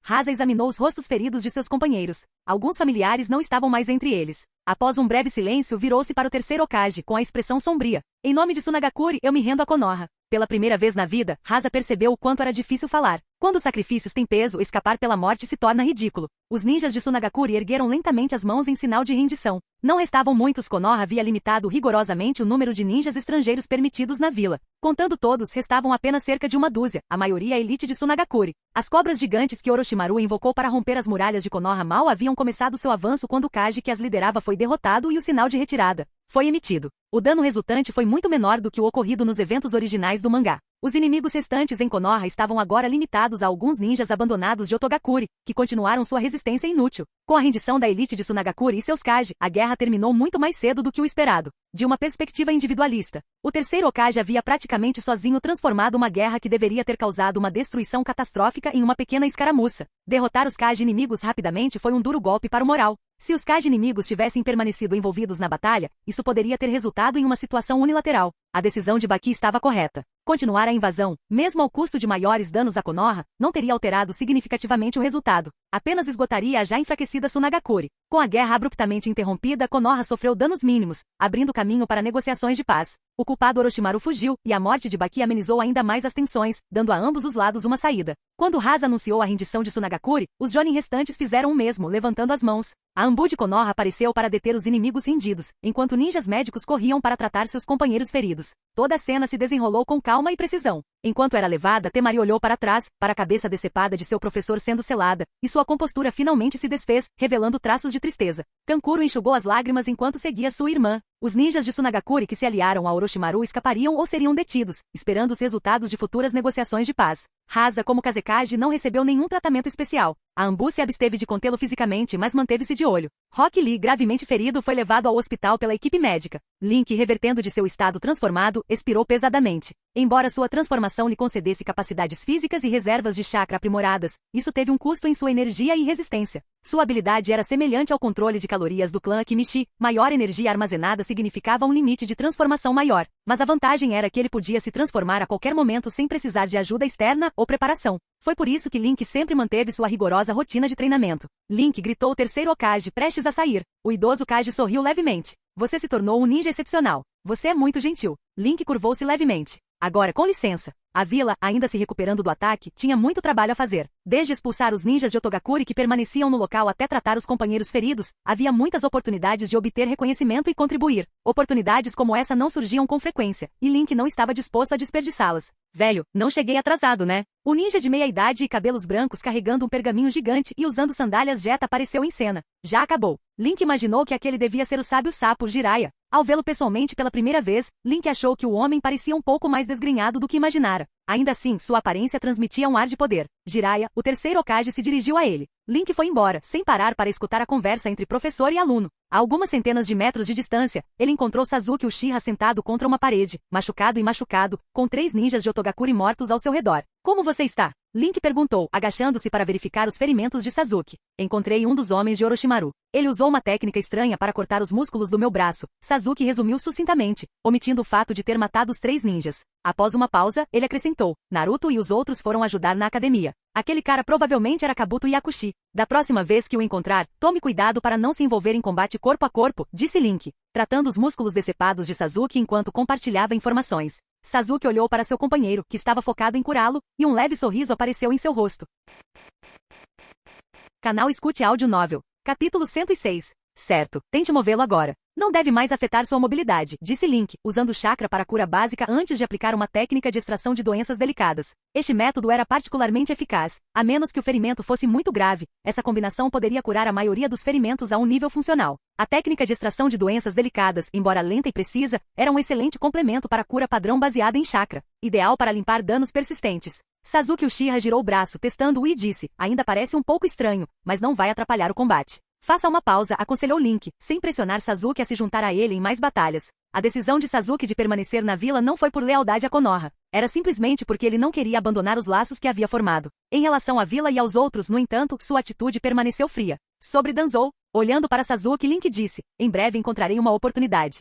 Rasa examinou os rostos feridos de seus companheiros. Alguns familiares não estavam mais entre eles. Após um breve silêncio, virou-se para o terceiro Hokage, com a expressão sombria. Em nome de Sunagakure, eu me rendo a Konoha. Pela primeira vez na vida, Rasa percebeu o quanto era difícil falar. Quando os sacrifícios têm peso, escapar pela morte se torna ridículo. Os ninjas de Sunagakure ergueram lentamente as mãos em sinal de rendição. Não restavam muitos. Konoha havia limitado rigorosamente o número de ninjas estrangeiros permitidos na vila. Contando todos, restavam apenas cerca de uma dúzia, a maioria a elite de Sunagakure. As cobras gigantes que Orochimaru invocou para romper as muralhas de Konoha mal haviam começado seu avanço quando o Kage que as liderava foi derrotado e o sinal de retirada foi emitido. O dano resultante foi muito menor do que o ocorrido nos eventos originais do mangá. Os inimigos restantes em Konoha estavam agora limitados a alguns ninjas abandonados de Otogakure, que continuaram sua resistência inútil. Com a rendição da elite de Sunagakure e seus Kage, a guerra terminou muito mais cedo do que o esperado. De uma perspectiva individualista, o terceiro Hokage havia praticamente sozinho transformado uma guerra que deveria ter causado uma destruição catastrófica em uma pequena escaramuça. Derrotar os Kage inimigos rapidamente foi um duro golpe para o moral. Se os Kage inimigos tivessem permanecido envolvidos na batalha, isso poderia ter resultado em uma situação unilateral. A decisão de Baki estava correta. Continuar a invasão, mesmo ao custo de maiores danos a Konoha, não teria alterado significativamente o resultado. Apenas esgotaria a já enfraquecida Sunagakure. Com a guerra abruptamente interrompida, Konoha sofreu danos mínimos, abrindo caminho para negociações de paz. O culpado Orochimaru fugiu, e a morte de Baki amenizou ainda mais as tensões, dando a ambos os lados uma saída. Quando Hasa anunciou a rendição de Sunagakure, os Jonin restantes fizeram o mesmo, levantando as mãos. A Anbu de Konoha apareceu para deter os inimigos rendidos, enquanto ninjas médicos corriam para tratar seus companheiros feridos. Toda a cena se desenrolou com calma e precisão. Enquanto era levada, Temari olhou para trás, para a cabeça decepada de seu professor sendo selada, e sua compostura finalmente se desfez, revelando traços de tristeza. Kankuro enxugou as lágrimas enquanto seguia sua irmã. Os ninjas de Sunagakure que se aliaram a Orochimaru escapariam ou seriam detidos, esperando os resultados de futuras negociações de paz. Hasa, como Kazekage, não recebeu nenhum tratamento especial. A Anbu se absteve de contê-lo fisicamente, mas manteve-se de olho. Rock Lee, gravemente ferido, foi levado ao hospital pela equipe médica. Link, revertendo de seu estado transformado, expirou pesadamente. Embora sua transformação lhe concedesse capacidades físicas e reservas de chakra aprimoradas, isso teve um custo em sua energia e resistência. Sua habilidade era semelhante ao controle de calorias do clã Kimichi. Maior energia armazenada significava um limite de transformação maior, mas a vantagem era que ele podia se transformar a qualquer momento sem precisar de ajuda externa ou preparação. Foi por isso que Link sempre manteve sua rigorosa rotina de treinamento. Link gritou o terceiro Hokage prestes a sair. O idoso Kage sorriu levemente. Você se tornou um ninja excepcional. Você é muito gentil. Link curvou-se levemente. Agora, com licença. A vila, ainda se recuperando do ataque, tinha muito trabalho a fazer. Desde expulsar os ninjas de Otogakure que permaneciam no local até tratar os companheiros feridos, havia muitas oportunidades de obter reconhecimento e contribuir. Oportunidades como essa não surgiam com frequência, e Link não estava disposto a desperdiçá-las. Velho, não cheguei atrasado, né? O ninja de meia-idade e cabelos brancos carregando um pergaminho gigante e usando sandálias Jetta apareceu em cena. Já acabou. Link imaginou que aquele devia ser o sábio sapo Jiraiya. Ao vê-lo pessoalmente pela primeira vez, Link achou que o homem parecia um pouco mais desgrenhado do que imaginara. Ainda assim, sua aparência transmitia um ar de poder. Jiraiya, o terceiro Hokage, se dirigiu a ele. Link foi embora, sem parar para escutar a conversa entre professor e aluno. A algumas centenas de metros de distância, ele encontrou Sasuke Uchiha sentado contra uma parede, machucado e machucado, com 3 ninjas de Otogakure mortos ao seu redor. Como você está? Link perguntou, agachando-se para verificar os ferimentos de Sasuke. Encontrei um dos homens de Orochimaru. Ele usou uma técnica estranha para cortar os músculos do meu braço. Sasuke resumiu sucintamente, omitindo o fato de ter matado os 3 ninjas. Após uma pausa, ele acrescentou, Naruto e os outros foram ajudar na academia. Aquele cara provavelmente era Kabuto Yakushi. Da próxima vez que o encontrar, tome cuidado para não se envolver em combate corpo a corpo, disse Link, tratando os músculos decepados de Sasuke enquanto compartilhava informações. Sasuke olhou para seu companheiro, que estava focado em curá-lo, e um leve sorriso apareceu em seu rosto. Canal Escute Áudio Novel. Capítulo 106. Certo, tente movê-lo agora. Não deve mais afetar sua mobilidade, disse Link, usando chakra para a cura básica antes de aplicar uma técnica de extração de doenças delicadas. Este método era particularmente eficaz, a menos que o ferimento fosse muito grave. Essa combinação poderia curar a maioria dos ferimentos a um nível funcional. A técnica de extração de doenças delicadas, embora lenta e precisa, era um excelente complemento para a cura padrão baseada em chakra, ideal para limpar danos persistentes. Sasuke Uchiha girou o braço testando-o e disse, ainda parece um pouco estranho, mas não vai atrapalhar o combate. Faça uma pausa, aconselhou Link, sem pressionar Sasuke a se juntar a ele em mais batalhas. A decisão de Sasuke de permanecer na vila não foi por lealdade a Konoha. Era simplesmente porque ele não queria abandonar os laços que havia formado. Em relação à vila e aos outros, no entanto, sua atitude permaneceu fria. Sobre Danzou, olhando para Sasuke, Link disse, em breve encontrarei uma oportunidade.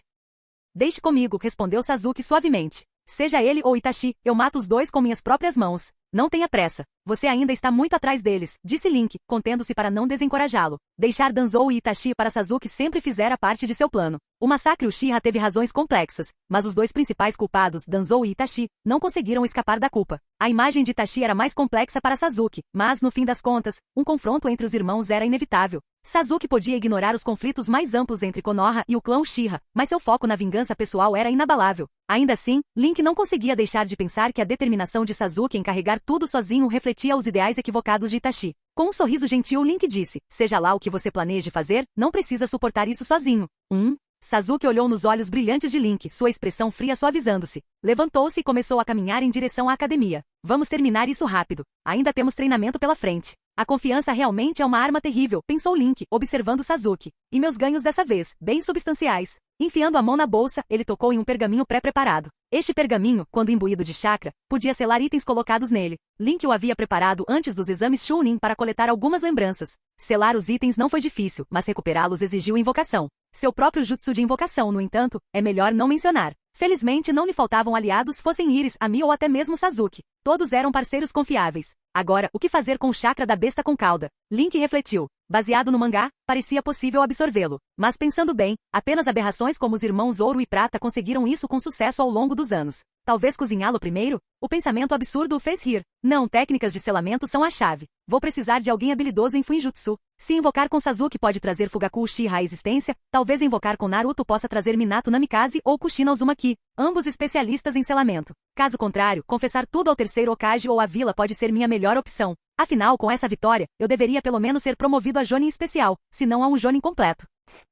Deixe comigo, respondeu Sasuke suavemente. Seja ele ou Itachi, eu mato os dois com minhas próprias mãos. Não tenha pressa. Você ainda está muito atrás deles, disse Link, contendo-se para não desencorajá-lo. Deixar Danzou e Itachi para Sasuke sempre fizera parte de seu plano. O massacre Uchiha teve razões complexas, mas os dois principais culpados, Danzou e Itachi, não conseguiram escapar da culpa. A imagem de Itachi era mais complexa para Sasuke, mas, no fim das contas, um confronto entre os irmãos era inevitável. Sasuke podia ignorar os conflitos mais amplos entre Konoha e o clã Uchiha, mas seu foco na vingança pessoal era inabalável. Ainda assim, Link não conseguia deixar de pensar que a determinação de Sasuke em carregar tudo sozinho refletia os ideais equivocados de Itachi. Com um sorriso gentil, Link disse, seja lá o que você planeje fazer, não precisa suportar isso sozinho. Sasuke olhou nos olhos brilhantes de Link, sua expressão fria suavizando-se. Levantou-se e começou a caminhar em direção à academia. Vamos terminar isso rápido. Ainda temos treinamento pela frente. A confiança realmente é uma arma terrível, pensou Link, observando Sasuke. E meus ganhos dessa vez, bem substanciais. Enfiando a mão na bolsa, ele tocou em um pergaminho pré-preparado. Este pergaminho, quando imbuído de chakra, podia selar itens colocados nele. Link o havia preparado antes dos exames Chunin para coletar algumas lembranças. Selar os itens não foi difícil, mas recuperá-los exigiu invocação. Seu próprio jutsu de invocação, no entanto, é melhor não mencionar. Felizmente não lhe faltavam aliados, fossem Iris, Ami ou até mesmo Sasuke. Todos eram parceiros confiáveis. Agora, o que fazer com o chakra da besta com cauda? Link refletiu. Baseado no mangá, parecia possível absorvê-lo. Mas pensando bem, apenas aberrações como os irmãos Ouro e Prata conseguiram isso com sucesso ao longo dos anos. Talvez cozinhá-lo primeiro? O pensamento absurdo o fez rir. Não, técnicas de selamento são a chave. Vou precisar de alguém habilidoso em Fuinjutsu. Se invocar com Sasuke pode trazer Fugaku Uchiha à existência, talvez invocar com Naruto possa trazer Minato Namikaze ou Kushina Uzumaki, ambos especialistas em selamento. Caso contrário, confessar tudo ao terceiro Hokage ou à vila pode ser minha melhor opção. Afinal, com essa vitória, eu deveria pelo menos ser promovido a Jonin especial, se não a um Jonin completo.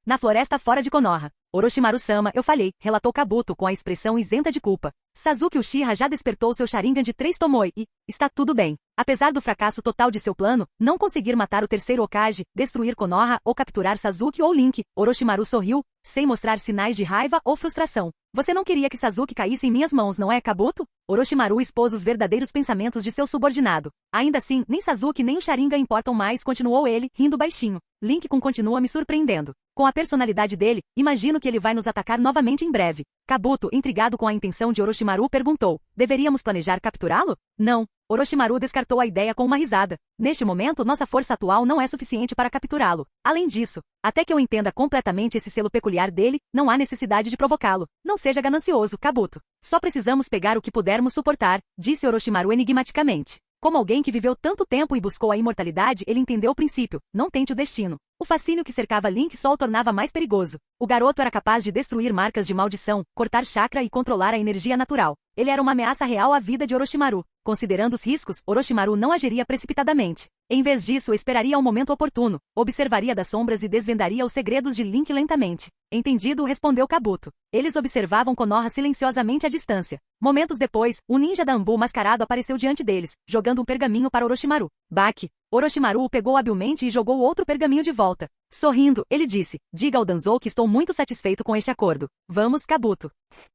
Na floresta fora de Konoha. Orochimaru-sama, eu falhei, relatou Kabuto com a expressão isenta de culpa. Sasuke Uchiha já despertou seu Sharingan de 3 Tomoe e, está tudo bem. Apesar do fracasso total de seu plano, não conseguir matar o terceiro Hokage, destruir Konoha ou capturar Sasuke ou Link, Orochimaru sorriu, sem mostrar sinais de raiva ou frustração. Você não queria que Sasuke caísse em minhas mãos, não é, Kabuto? Orochimaru expôs os verdadeiros pensamentos de seu subordinado. Ainda assim, nem Sasuke nem o Sharingan importam mais, continuou ele, rindo baixinho. Link continua me surpreendendo. Com a personalidade dele, imagino que ele vai nos atacar novamente em breve. Kabuto, intrigado com a intenção de Orochimaru, perguntou, deveríamos planejar capturá-lo? Não. Orochimaru descartou a ideia com uma risada. Neste momento, nossa força atual não é suficiente para capturá-lo. Além disso, até que eu entenda completamente esse selo peculiar dele, não há necessidade de provocá-lo. Não seja ganancioso, Kabuto. Só precisamos pegar o que pudermos suportar, disse Orochimaru enigmaticamente. Como alguém que viveu tanto tempo e buscou a imortalidade, ele entendeu o princípio, não tente o destino. O fascínio que cercava Link só o tornava mais perigoso. O garoto era capaz de destruir marcas de maldição, cortar chakra e controlar a energia natural. Ele era uma ameaça real à vida de Orochimaru. Considerando os riscos, Orochimaru não agiria precipitadamente. Em vez disso, esperaria o momento oportuno, observaria das sombras e desvendaria os segredos de Link lentamente. Entendido, respondeu Kabuto. Eles observavam Konoha silenciosamente à distância. Momentos depois, um ninja da Anbu mascarado apareceu diante deles, jogando um pergaminho para Orochimaru. Baki. Orochimaru o pegou habilmente e jogou outro pergaminho de volta. Sorrindo, ele disse, diga ao Danzou que estou muito satisfeito com este acordo. Vamos, Kabuto.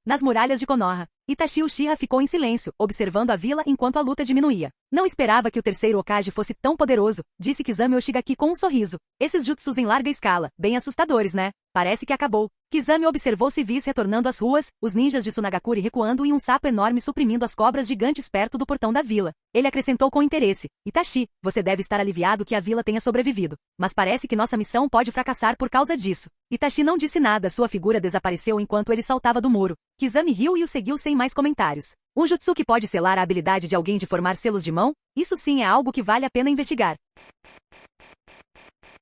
Nas muralhas de Konoha, Itachi Uchiha ficou em silêncio, observando a vila enquanto a luta diminuía. Não esperava que o terceiro Hokage fosse tão poderoso, disse Kizami Oshigaki com um sorriso. Esses jutsus em larga escala, bem assustadores, né? Parece que acabou. Kizami observou civis retornando às ruas, os ninjas de Sunagakure recuando e um sapo enorme suprimindo as cobras gigantes perto do portão da vila. Ele acrescentou com interesse, Itachi, você deve estar aliviado que a vila tenha sobrevivido. Mas parece que nossa missão pode fracassar por causa disso. Itachi não disse nada, sua figura desapareceu enquanto ele saltava do muro. Kizami riu e o seguiu sem mais comentários. Um jutsu que pode selar a habilidade de alguém de formar selos de mão? Isso sim é algo que vale a pena investigar.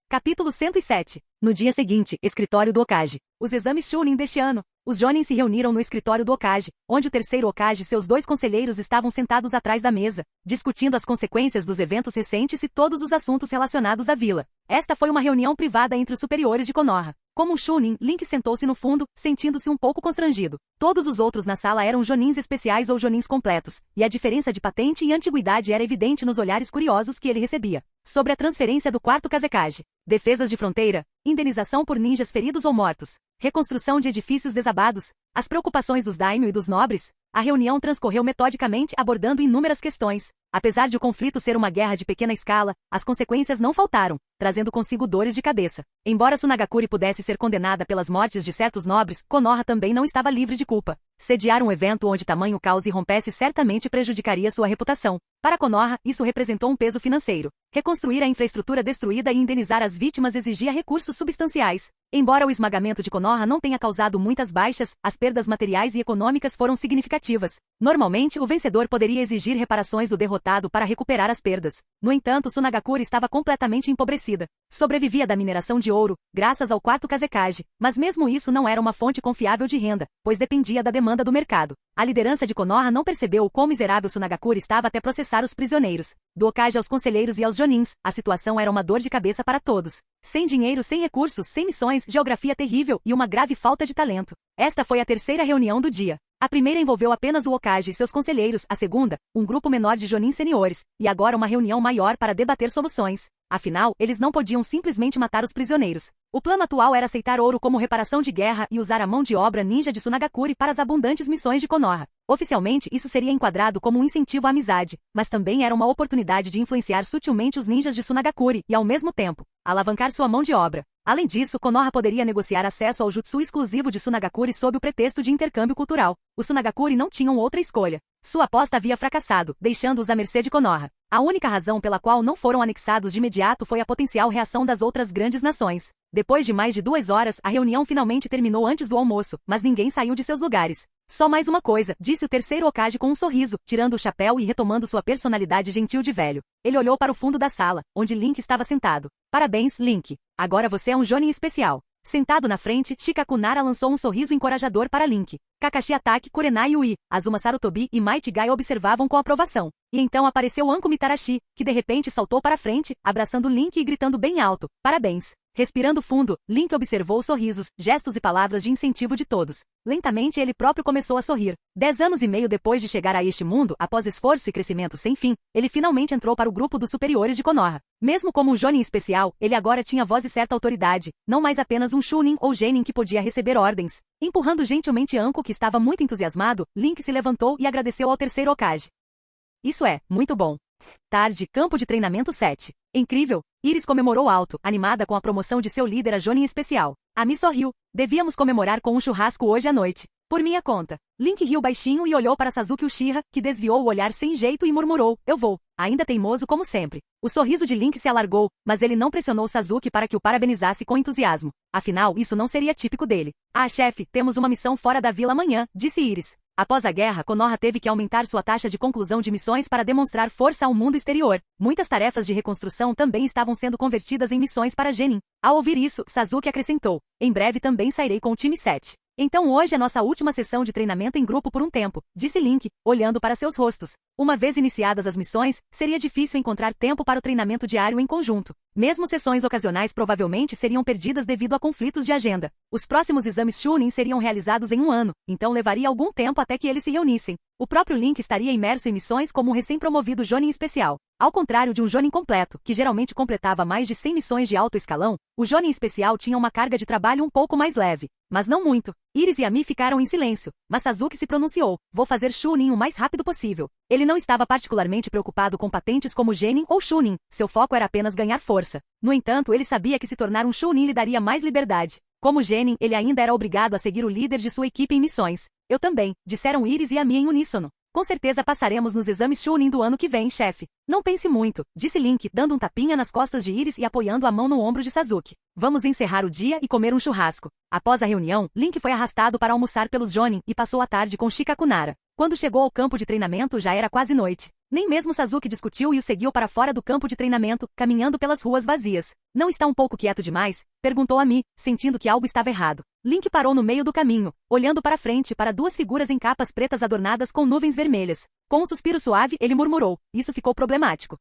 Capítulo 107. No dia seguinte, escritório do Hokage. Os exames Chunin deste ano. Os Jonin se reuniram no escritório do Hokage, onde o terceiro Hokage e seus 2 conselheiros estavam sentados atrás da mesa, discutindo as consequências dos eventos recentes e todos os assuntos relacionados à vila. Esta foi uma reunião privada entre os superiores de Konoha. Como um Chunin, Link sentou-se no fundo, sentindo-se um pouco constrangido. Todos os outros na sala eram Jonins especiais ou Jonins completos, e a diferença de patente e antiguidade era evidente nos olhares curiosos que ele recebia. Sobre a transferência do quarto Kazekage. Defesas de fronteira, indenização por ninjas feridos ou mortos, reconstrução de edifícios desabados, as preocupações dos daimyo e dos nobres. A reunião transcorreu metodicamente abordando inúmeras questões. Apesar de o conflito ser uma guerra de pequena escala, as consequências não faltaram. trazendo consigo dores de cabeça. Embora Tsunagakuri pudesse ser condenada pelas mortes de certos nobres, Konoha também não estava livre de culpa. Sediar um evento onde tamanho caos irrompesse certamente prejudicaria sua reputação. Para Konoha, isso representou um peso financeiro. Reconstruir a infraestrutura destruída e indenizar as vítimas exigia recursos substanciais. Embora o esmagamento de Konoha não tenha causado muitas baixas, as perdas materiais e econômicas foram significativas. Normalmente, o vencedor poderia exigir reparações do derrotado para recuperar as perdas. No entanto, Tsunagakuri estava completamente empobrecida. Sobrevivia da mineração de ouro, graças ao quarto Kazekage, mas mesmo isso não era uma fonte confiável de renda, pois dependia da demanda do mercado. A liderança de Konoha não percebeu o quão miserável Tsunagakuri estava até processar os prisioneiros. Do Hokage aos conselheiros e aos jonins, a situação era uma dor de cabeça para todos. Sem dinheiro, sem recursos, sem missões, geografia terrível e uma grave falta de talento. Esta foi a terceira reunião do dia. A primeira envolveu apenas o Hokage e seus conselheiros, a segunda, um grupo menor de jonins seniores, e agora uma reunião maior para debater soluções. Afinal, eles não podiam simplesmente matar os prisioneiros. O plano atual era aceitar ouro como reparação de guerra e usar a mão de obra ninja de Tsunagakuri para as abundantes missões de Konoha. Oficialmente, isso seria enquadrado como um incentivo à amizade, mas também era uma oportunidade de influenciar sutilmente os ninjas de Tsunagakuri e, ao mesmo tempo, alavancar sua mão de obra. Além disso, Konoha poderia negociar acesso ao jutsu exclusivo de Tsunagakuri sob o pretexto de intercâmbio cultural. Os Tsunagakuri não tinham outra escolha. Sua aposta havia fracassado, deixando-os à mercê de Konoha. A única razão pela qual não foram anexados de imediato foi a potencial reação das outras grandes nações. Depois de mais de 2 horas, a reunião finalmente terminou antes do almoço, mas ninguém saiu de seus lugares. Só mais uma coisa, disse o terceiro Hokage com um sorriso, tirando o chapéu e retomando sua personalidade gentil de velho. Ele olhou para o fundo da sala, onde Link estava sentado. Parabéns, Link. Agora você é um Jonin especial. Sentado na frente, Shikakunara lançou um sorriso encorajador para Link. Kakashi Atake, Kurenai Yui, Azuma Sarutobi e Might Guy observavam com aprovação. E então apareceu Anko Mitarashi, que de repente saltou para frente, abraçando Link e gritando bem alto, parabéns. Respirando fundo, Link observou os sorrisos, gestos e palavras de incentivo de todos. Lentamente ele próprio começou a sorrir. 10 anos e meio depois de chegar a este mundo, após esforço e crescimento sem fim, ele finalmente entrou para o grupo dos superiores de Konoha. Mesmo como um Jonin especial, ele agora tinha voz e certa autoridade, não mais apenas um Chunin ou Genin que podia receber ordens. Empurrando gentilmente Anko, que estava muito entusiasmado, Link se levantou e agradeceu ao terceiro Hokage. Isso é, muito bom. Tarde, campo de treinamento 7. Incrível! Iris comemorou alto, animada com a promoção de seu líder a Jonin especial. Ami sorriu. Devíamos comemorar com um churrasco hoje à noite. Por minha conta. Link riu baixinho e olhou para Sasuke Uchiha, que desviou o olhar sem jeito e murmurou, eu vou. Ainda teimoso como sempre. O sorriso de Link se alargou, mas ele não pressionou Sasuke para que o parabenizasse com entusiasmo. Afinal, isso não seria típico dele. Ah, chefe, temos uma missão fora da vila amanhã, disse Iris. Após a guerra, Konoha teve que aumentar sua taxa de conclusão de missões para demonstrar força ao mundo exterior. Muitas tarefas de reconstrução também estavam sendo convertidas em missões para Genin. Ao ouvir isso, Sasuke acrescentou, em breve também sairei com o time 7. Então hoje é nossa última sessão de treinamento em grupo por um tempo, disse Link, olhando para seus rostos. Uma vez iniciadas as missões, seria difícil encontrar tempo para o treinamento diário em conjunto. Mesmo sessões ocasionais provavelmente seriam perdidas devido a conflitos de agenda. Os próximos exames Chunin seriam realizados em um ano, então levaria algum tempo até que eles se reunissem. O próprio Link estaria imerso em missões como um recém-promovido Jonin especial. Ao contrário de um Jonin completo, que geralmente completava mais de 100 missões de alto escalão, o Jonin especial tinha uma carga de trabalho um pouco mais leve. Mas não muito. Iris e Ami ficaram em silêncio, mas Sasuke se pronunciou, vou fazer Chunin o mais rápido possível. Ele não estava particularmente preocupado com patentes como Genin ou Chunin, seu foco era apenas ganhar força. No entanto, ele sabia que se tornar um Chunin lhe daria mais liberdade. Como Genin, ele ainda era obrigado a seguir o líder de sua equipe em missões. Eu também, disseram Iris e Ami em uníssono. Com certeza passaremos nos exames Chunin do ano que vem, chefe. Não pense muito, disse Link, dando um tapinha nas costas de Iris e apoiando a mão no ombro de Sasuke. Vamos encerrar o dia e comer um churrasco. Após a reunião, Link foi arrastado para almoçar pelos Jonin e passou a tarde com Shikakunara. Quando chegou ao campo de treinamento já era quase noite. Nem mesmo Sasuke discutiu e o seguiu para fora do campo de treinamento, caminhando pelas ruas vazias. Não está um pouco quieto demais? Perguntou Ami, sentindo que algo estava errado. Link parou no meio do caminho, olhando para frente para 2 figuras em capas pretas adornadas com nuvens vermelhas. Com um suspiro suave, ele murmurou, isso ficou problemático.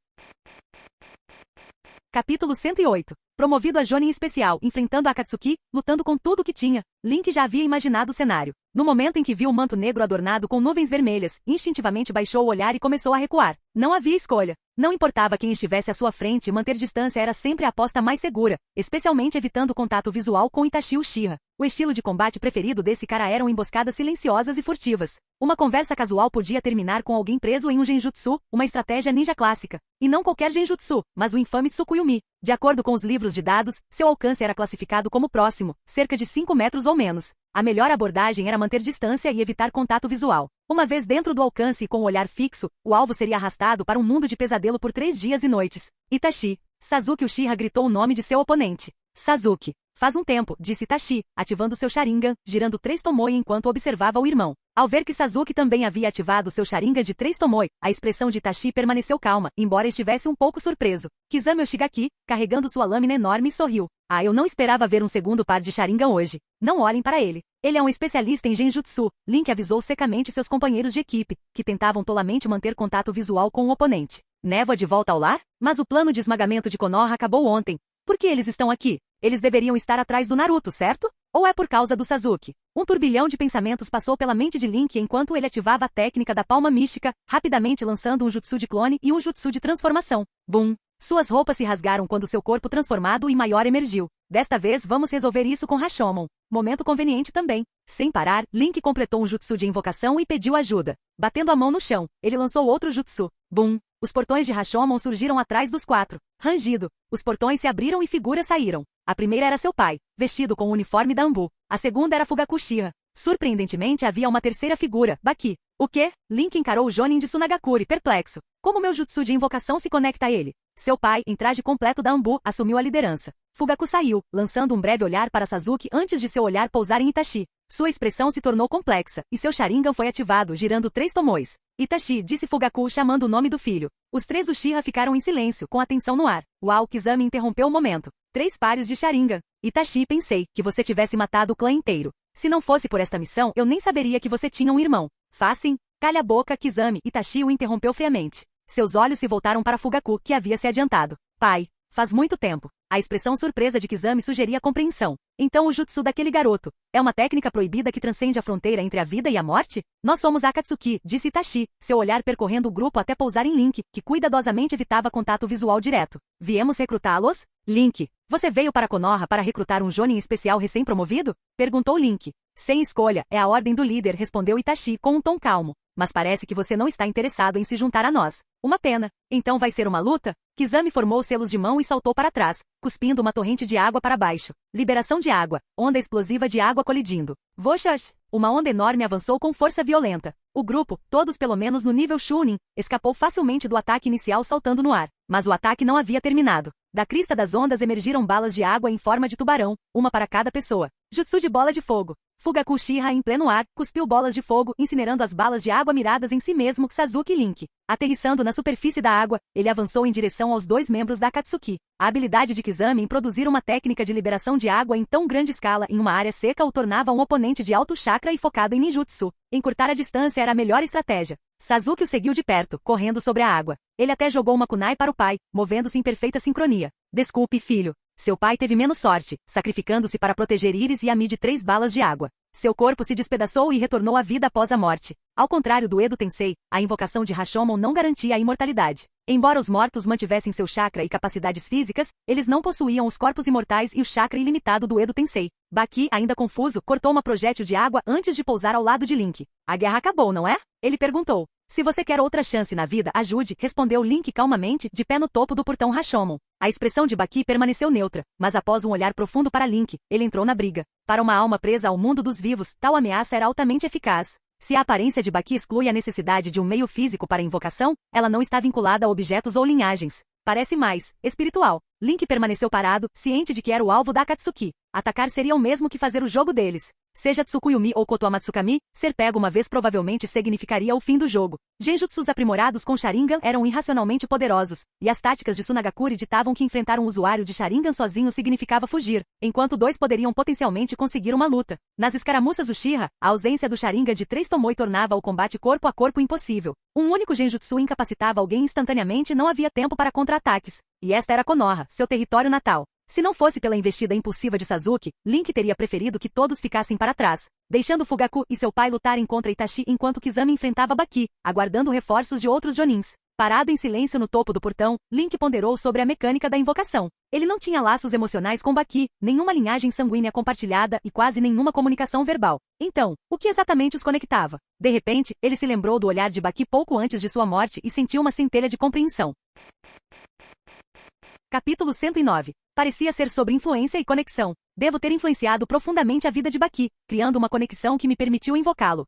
Capítulo 108. Promovido a Jonin especial, enfrentando a Akatsuki, lutando com tudo o que tinha, Link já havia imaginado o cenário. No momento em que viu o manto negro adornado com nuvens vermelhas, instintivamente baixou o olhar e começou a recuar. Não havia escolha. Não importava quem estivesse à sua frente, manter distância era sempre a aposta mais segura, especialmente evitando contato visual com Itachi Uchiha. O estilo de combate preferido desse cara eram emboscadas silenciosas e furtivas. Uma conversa casual podia terminar com alguém preso em um genjutsu, uma estratégia ninja clássica. E não qualquer genjutsu, mas o infame Tsukuyomi. De acordo com os livros de dados, seu alcance era classificado como próximo, cerca de 5 metros ou menos. A melhor abordagem era manter distância e evitar contato visual. Uma vez dentro do alcance e com o olhar fixo, o alvo seria arrastado para um mundo de pesadelo por 3 dias e noites. Itachi. Sasuke Uchiha gritou o nome de seu oponente. Sasuke. Faz um tempo, disse Itachi, ativando seu Sharingan, girando 3 Tomoe enquanto observava o irmão. Ao ver que Sasuke também havia ativado seu Sharingan de 3 Tomoe, a expressão de Itachi permaneceu calma, embora estivesse um pouco surpreso. Kizami Oshigaki, carregando sua lâmina enorme, sorriu. Eu não esperava ver um segundo par de Sharingan hoje. Não olhem para ele. Ele é um especialista em Genjutsu. Link avisou secamente seus companheiros de equipe, que tentavam tolamente manter contato visual com o oponente. Névoa de volta ao lar? Mas o plano de esmagamento de Konoha acabou ontem. Por que eles estão aqui? Eles deveriam estar atrás do Naruto, certo? Ou é por causa do Sasuke? Um turbilhão de pensamentos passou pela mente de Link enquanto ele ativava a técnica da palma mística, rapidamente lançando um jutsu de clone e um jutsu de transformação. Bum! Suas roupas se rasgaram quando seu corpo transformado e maior emergiu. Desta vez vamos resolver isso com Rashomon. Momento conveniente também. Sem parar, Link completou um jutsu de invocação e pediu ajuda. Batendo a mão no chão, ele lançou outro jutsu. Bum! Os portões de Rashomon surgiram atrás dos 4. Rangido. Os portões se abriram e figuras saíram. A primeira era seu pai, vestido com o uniforme da Anbu. A segunda era Fugaku Uchiha. Surpreendentemente havia uma terceira figura, Baki. O quê? Link encarou o Jonin de Tsunagakure, perplexo. Como meu jutsu de invocação se conecta a ele? Seu pai, em traje completo da Anbu, assumiu a liderança. Fugaku saiu, lançando um breve olhar para Sasuke antes de seu olhar pousar em Itachi. Sua expressão se tornou complexa, e seu Sharingan foi ativado, girando 3 Tomoes. Itachi, disse Fugaku chamando o nome do filho. Os 3 Uchiha ficaram em silêncio, com atenção no ar. Uau, Kizami interrompeu o momento. 3 pares de Sharingan. Itachi, pensei que você tivesse matado o clã inteiro. Se não fosse por esta missão, eu nem saberia que você tinha um irmão. Façam. Calha a boca, Kizami. Itachi o interrompeu friamente. Seus olhos se voltaram para Fugaku, que havia se adiantado. Pai. Faz muito tempo. A expressão surpresa de Kizami sugeria compreensão. Então o jutsu daquele garoto é uma técnica proibida que transcende a fronteira entre a vida e a morte? Nós somos Akatsuki, disse Itachi, seu olhar percorrendo o grupo até pousar em Link, que cuidadosamente evitava contato visual direto. Viemos recrutá-los? Link, você veio para Konoha para recrutar um Jonin especial recém-promovido? Perguntou Link. Sem escolha, é a ordem do líder, respondeu Itachi com um tom calmo. Mas parece que você não está interessado em se juntar a nós. Uma pena. Então vai ser uma luta? Kizami formou selos de mão e saltou para trás, cuspindo uma torrente de água para baixo. Liberação de água. Onda explosiva de água colidindo. Voxash! Uma onda enorme avançou com força violenta. O grupo, todos pelo menos no nível Chunin, escapou facilmente do ataque inicial saltando no ar. Mas o ataque não havia terminado. Da crista das ondas emergiram balas de água em forma de tubarão, uma para cada pessoa. Jutsu de bola de fogo. Fugaku Uchiha em pleno ar, cuspiu bolas de fogo, incinerando as balas de água miradas em si mesmo, Sasuke e Link. Aterrissando na superfície da água, ele avançou em direção aos 2 membros da Akatsuki. A habilidade de Kizami em produzir uma técnica de liberação de água em tão grande escala em uma área seca o tornava um oponente de alto chakra e focado em ninjutsu. Encurtar a distância era a melhor estratégia. Sasuke o seguiu de perto, correndo sobre a água. Ele até jogou uma kunai para o pai, movendo-se em perfeita sincronia. Desculpe, filho. Seu pai teve menos sorte, sacrificando-se para proteger Iris e Ami de 3 balas de água. Seu corpo se despedaçou e retornou à vida após a morte. Ao contrário do Edo Tensei, a invocação de Rashomon não garantia a imortalidade. Embora os mortos mantivessem seu chakra e capacidades físicas, eles não possuíam os corpos imortais e o chakra ilimitado do Edo Tensei. Baki, ainda confuso, cortou uma projétil de água antes de pousar ao lado de Link. A guerra acabou, não é? Ele perguntou. Se você quer outra chance na vida, ajude, respondeu Link calmamente, de pé no topo do portão Rashomon. A expressão de Baki permaneceu neutra, mas após um olhar profundo para Link, ele entrou na briga. Para uma alma presa ao mundo dos vivos, tal ameaça era altamente eficaz. Se a aparência de Baki exclui a necessidade de um meio físico para a invocação, ela não está vinculada a objetos ou linhagens. Parece mais espiritual. Link permaneceu parado, ciente de que era o alvo da Akatsuki. Atacar seria o mesmo que fazer o jogo deles. Seja Tsukuyumi ou Kotoamatsukami, ser pego uma vez provavelmente significaria o fim do jogo. Genjutsus aprimorados com Sharingan eram irracionalmente poderosos, e as táticas de Tsunagakure ditavam que enfrentar um usuário de Sharingan sozinho significava fugir, enquanto 2 poderiam potencialmente conseguir uma luta. Nas escaramuças Uchiha, a ausência do Sharingan de 3 Tomoe tornava o combate corpo a corpo impossível. Um único Genjutsu incapacitava alguém instantaneamente e não havia tempo para contra-ataques. E esta era Konoha, seu território natal. Se não fosse pela investida impulsiva de Sasuke, Link teria preferido que todos ficassem para trás, deixando Fugaku e seu pai lutarem contra Itachi enquanto Kizami enfrentava Baki, aguardando reforços de outros Jonins. Parado em silêncio no topo do portão, Link ponderou sobre a mecânica da invocação. Ele não tinha laços emocionais com Baki, nenhuma linhagem sanguínea compartilhada e quase nenhuma comunicação verbal. Então, o que exatamente os conectava? De repente, ele se lembrou do olhar de Baki pouco antes de sua morte e sentiu uma centelha de compreensão. Capítulo 109. Parecia ser sobre influência e conexão. Devo ter influenciado profundamente a vida de Baki, criando uma conexão que me permitiu invocá-lo.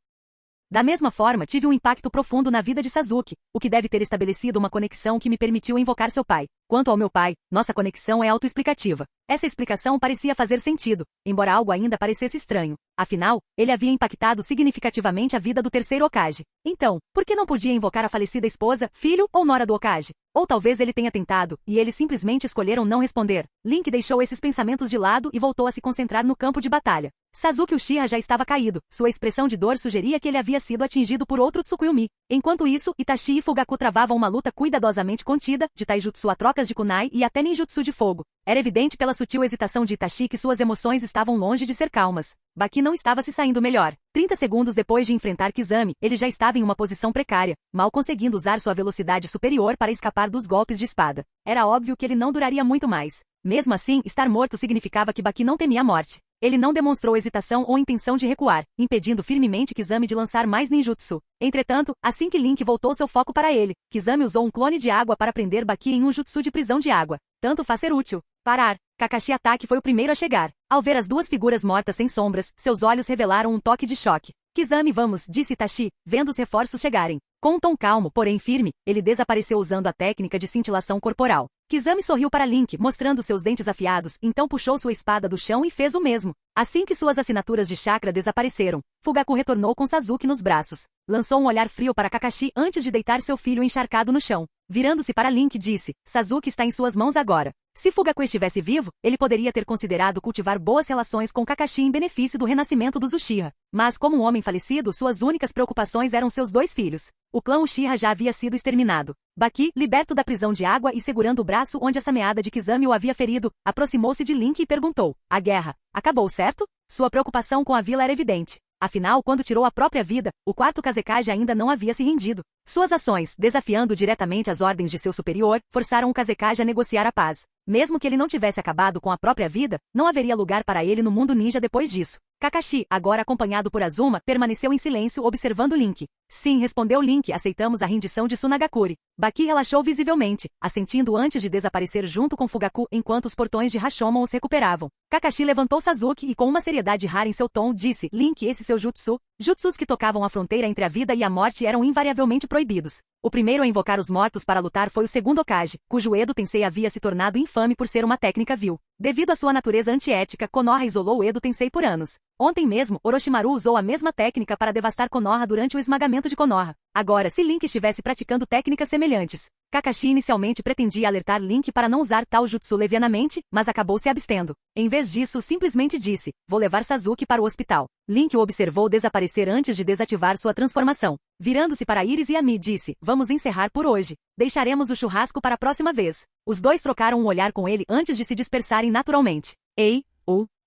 Da mesma forma, tive um impacto profundo na vida de Sasuke, o que deve ter estabelecido uma conexão que me permitiu invocar seu pai. Quanto ao meu pai, nossa conexão é autoexplicativa. Essa explicação parecia fazer sentido, embora algo ainda parecesse estranho. Afinal, ele havia impactado significativamente a vida do terceiro Hokage. Então, por que não podia invocar a falecida esposa, filho ou nora do Hokage? Ou talvez ele tenha tentado, e eles simplesmente escolheram não responder. Link deixou esses pensamentos de lado e voltou a se concentrar no campo de batalha. Sasuke Uchiha já estava caído. Sua expressão de dor sugeria que ele havia sido atingido por outro Tsukuyomi. Enquanto isso, Itachi e Fugaku travavam uma luta cuidadosamente contida, de taijutsu a trocas de kunai e até ninjutsu de fogo. Era evidente pela sutil hesitação de Itachi que suas emoções estavam longe de ser calmas. Baki não estava se saindo melhor. 30 segundos depois de enfrentar Kizami, ele já estava em uma posição precária, mal conseguindo usar sua velocidade superior para escapar dos golpes de espada. Era óbvio que ele não duraria muito mais. Mesmo assim, estar morto significava que Baki não temia a morte. Ele não demonstrou hesitação ou intenção de recuar, impedindo firmemente Kizami de lançar mais ninjutsu. Entretanto, assim que Link voltou seu foco para ele, Kizami usou um clone de água para prender Baki em um jutsu de prisão de água. Tanto faz ser útil. Parar. Kakashi Ataque foi o primeiro a chegar. Ao ver as duas figuras mortas sem sombras, seus olhos revelaram um toque de choque. Kizami, vamos, disse Itachi, vendo os reforços chegarem. Com um tom calmo, porém firme, ele desapareceu usando a técnica de cintilação corporal. Kizami sorriu para Link, mostrando seus dentes afiados, então puxou sua espada do chão e fez o mesmo. Assim que suas assinaturas de chakra desapareceram, Fugaku retornou com Sasuke nos braços. Lançou um olhar frio para Kakashi antes de deitar seu filho encharcado no chão. Virando-se para Link, disse, Sasuke está em suas mãos agora. Se Fugaku estivesse vivo, ele poderia ter considerado cultivar boas relações com Kakashi em benefício do renascimento dos Uchiha. Mas como um homem falecido, suas únicas preocupações eram seus dois filhos. O clã Uchiha já havia sido exterminado. Baki, liberto da prisão de água e segurando o braço onde a sameada de Kizami o havia ferido, aproximou-se de Link e perguntou, a guerra acabou, certo? Sua preocupação com a vila era evidente. Afinal, quando tirou a própria vida, o quarto Kazekage ainda não havia se rendido. Suas ações, desafiando diretamente as ordens de seu superior, forçaram o Kazekage a negociar a paz. Mesmo que ele não tivesse acabado com a própria vida, não haveria lugar para ele no mundo ninja depois disso. Kakashi, agora acompanhado por Azuma, permaneceu em silêncio observando Link. Sim, respondeu Link, aceitamos a rendição de Tsunagakure. Baki relaxou visivelmente, assentindo antes de desaparecer junto com Fugaku enquanto os portões de Rashomon os recuperavam. Kakashi levantou Sasuke e com uma seriedade rara em seu tom disse, Link, esse seu jutsu? Jutsus que tocavam a fronteira entre a vida e a morte eram invariavelmente proibidos. O primeiro a invocar os mortos para lutar foi o segundo Hokage, cujo Edo Tensei havia se tornado infame por ser uma técnica vil. Devido à sua natureza antiética, Konoha isolou o Edo Tensei por anos. Ontem mesmo, Orochimaru usou a mesma técnica para devastar Konoha durante o esmagamento de Konoha. Agora, se Link estivesse praticando técnicas semelhantes, Kakashi inicialmente pretendia alertar Link para não usar tal jutsu levianamente, mas acabou se abstendo. Em vez disso, simplesmente disse, vou levar Sasuke para o hospital. Link o observou desaparecer antes de desativar sua transformação. Virando-se para Iris e Ami, disse, vamos encerrar por hoje. Deixaremos o churrasco para a próxima vez. Os dois trocaram um olhar com ele antes de se dispersarem naturalmente. Ei,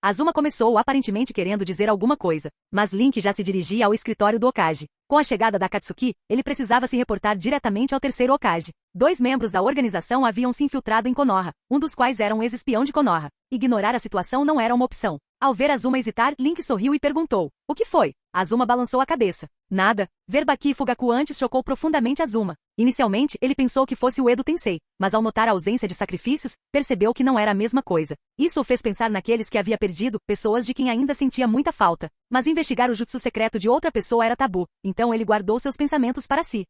Azuma começou aparentemente querendo dizer alguma coisa, mas Link já se dirigia ao escritório do Hokage. Com a chegada da Akatsuki, ele precisava se reportar diretamente ao terceiro Hokage. 2 membros da organização haviam se infiltrado em Konoha, um dos quais era um ex-espião de Konoha. Ignorar a situação não era uma opção. Ao ver Azuma hesitar, Link sorriu e perguntou, o que foi? Azuma balançou a cabeça. Nada. Ver Baki e Fugaku antes chocou profundamente Azuma. Inicialmente, ele pensou que fosse o Edo Tensei, mas ao notar a ausência de sacrifícios, percebeu que não era a mesma coisa. Isso o fez pensar naqueles que havia perdido, pessoas de quem ainda sentia muita falta. Mas investigar o jutsu secreto de outra pessoa era tabu, então ele guardou seus pensamentos para si.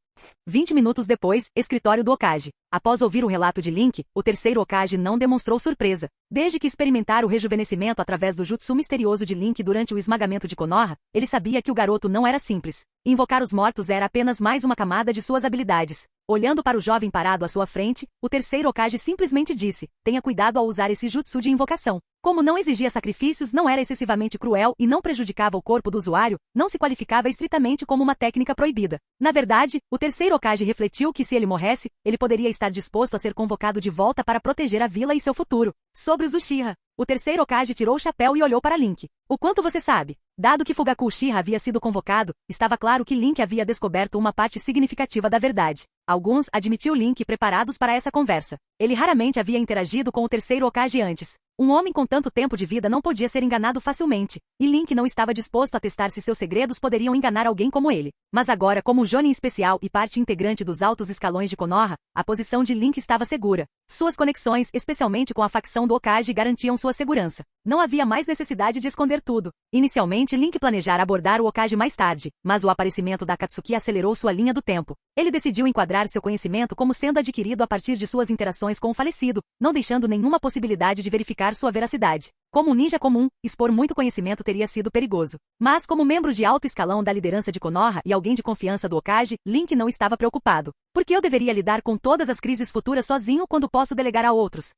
20 minutos depois, escritório do Hokage. Após ouvir o relato de Link, o terceiro Hokage não demonstrou surpresa. Desde que experimentara o rejuvenescimento através do jutsu misterioso de Link durante o esmagamento de Konoha, ele sabia que o garoto não era simples. Invocar os mortos era apenas mais uma camada de suas habilidades. Olhando para o jovem parado à sua frente, o terceiro Hokage simplesmente disse, tenha cuidado ao usar esse jutsu de invocação. Como não exigia sacrifícios, não era excessivamente cruel e não prejudicava o corpo do usuário, não se qualificava estritamente como uma técnica proibida. Na verdade, o terceiro Hokage refletiu que se ele morresse, ele poderia estar disposto a ser convocado de volta para proteger a vila e seu futuro. Sobre os Uchiha, o terceiro Hokage tirou o chapéu e olhou para Link. O quanto você sabe? Dado que Fugaku Uchiha havia sido convocado, estava claro que Link havia descoberto uma parte significativa da verdade. Alguns, admitiu Link, preparados para essa conversa. Ele raramente havia interagido com o terceiro Hokage antes. Um homem com tanto tempo de vida não podia ser enganado facilmente, e Link não estava disposto a testar se seus segredos poderiam enganar alguém como ele. Mas agora, como Jonin especial e parte integrante dos altos escalões de Konoha, a posição de Link estava segura. Suas conexões, especialmente com a facção do Hokage, garantiam sua segurança. Não havia mais necessidade de esconder tudo. Inicialmente, Link planejara abordar o Hokage mais tarde, mas o aparecimento da Akatsuki acelerou sua linha do tempo. Ele decidiu enquadrar seu conhecimento como sendo adquirido a partir de suas interações com o falecido, não deixando nenhuma possibilidade de verificar sua veracidade. Como um ninja comum, expor muito conhecimento teria sido perigoso. Mas como membro de alto escalão da liderança de Konoha e alguém de confiança do Hokage, Link não estava preocupado. Por que eu deveria lidar com todas as crises futuras sozinho quando posso delegar a outros?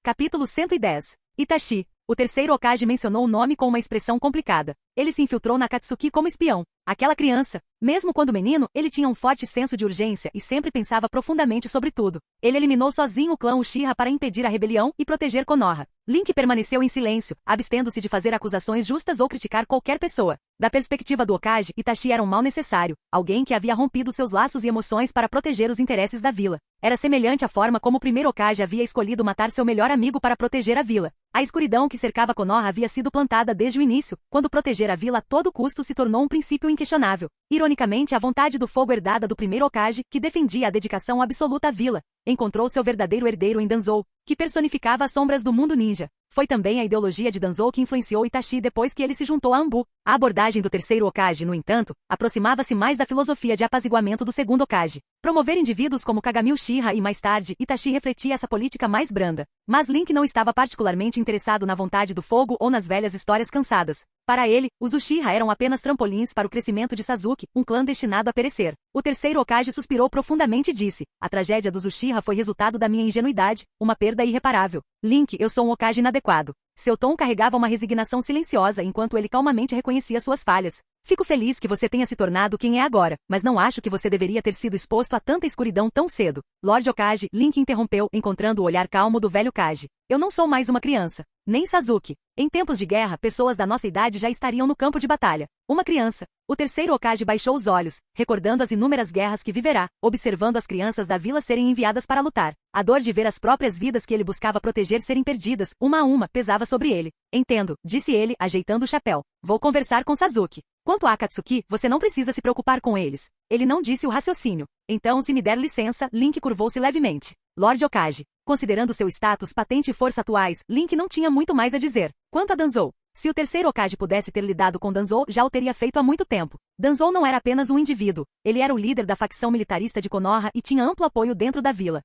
Capítulo 110. Itachi. O terceiro Hokage mencionou o nome com uma expressão complicada. Ele se infiltrou na Akatsuki como espião. Aquela criança. Mesmo quando menino, ele tinha um forte senso de urgência e sempre pensava profundamente sobre tudo. Ele eliminou sozinho o clã Uchiha para impedir a rebelião e proteger Konoha. Link permaneceu em silêncio, abstendo-se de fazer acusações justas ou criticar qualquer pessoa. Da perspectiva do Hokage, Itachi era um mal necessário, alguém que havia rompido seus laços e emoções para proteger os interesses da vila. Era semelhante à forma como o primeiro Hokage havia escolhido matar seu melhor amigo para proteger a vila. A escuridão que cercava Konoha havia sido plantada desde o início, quando proteger a vila a todo custo se tornou um princípio inquestionável. Ironicamente, a vontade do fogo herdada do primeiro Hokage, que defendia a dedicação absoluta à vila, encontrou seu verdadeiro herdeiro em Danzou, que personificava as sombras do mundo ninja. Foi também a ideologia de Danzou que influenciou Itachi depois que ele se juntou a Anbu. A abordagem do terceiro Hokage, no entanto, aproximava-se mais da filosofia de apaziguamento do segundo Hokage. Promover indivíduos como Kagami Uchiha e mais tarde, Itachi refletia essa política mais branda. Mas Link não estava particularmente interessado na vontade do fogo ou nas velhas histórias cansadas. Para ele, os Uchiha eram apenas trampolins para o crescimento de Sasuke, um clã destinado a perecer. O terceiro Hokage suspirou profundamente e disse: a tragédia dos Uchiha foi resultado da minha ingenuidade, uma perda irreparável. Link, eu sou um Hokage inadequado. Seu tom carregava uma resignação silenciosa enquanto ele calmamente reconhecia suas falhas. Fico feliz que você tenha se tornado quem é agora, mas não acho que você deveria ter sido exposto a tanta escuridão tão cedo. Lord Hokage, Link interrompeu, encontrando o olhar calmo do velho Kage. Eu não sou mais uma criança. Nem Sasuke. Em tempos de guerra, pessoas da nossa idade já estariam no campo de batalha. Uma criança. O terceiro Hokage baixou os olhos, recordando as inúmeras guerras que viverá, observando as crianças da vila serem enviadas para lutar. A dor de ver as próprias vidas que ele buscava proteger serem perdidas, uma a uma, pesava sobre ele. Entendo, disse ele, ajeitando o chapéu. Vou conversar com Sasuke. Quanto a Akatsuki, você não precisa se preocupar com eles. Ele não disse o raciocínio. Então, se me der licença, Link curvou-se levemente. Lord Hokage. Considerando seu status, patente e força atuais, Link não tinha muito mais a dizer. Quanto a Danzou, se o terceiro Hokage pudesse ter lidado com Danzou, já o teria feito há muito tempo. Danzou não era apenas um indivíduo. Ele era o líder da facção militarista de Konoha e tinha amplo apoio dentro da vila.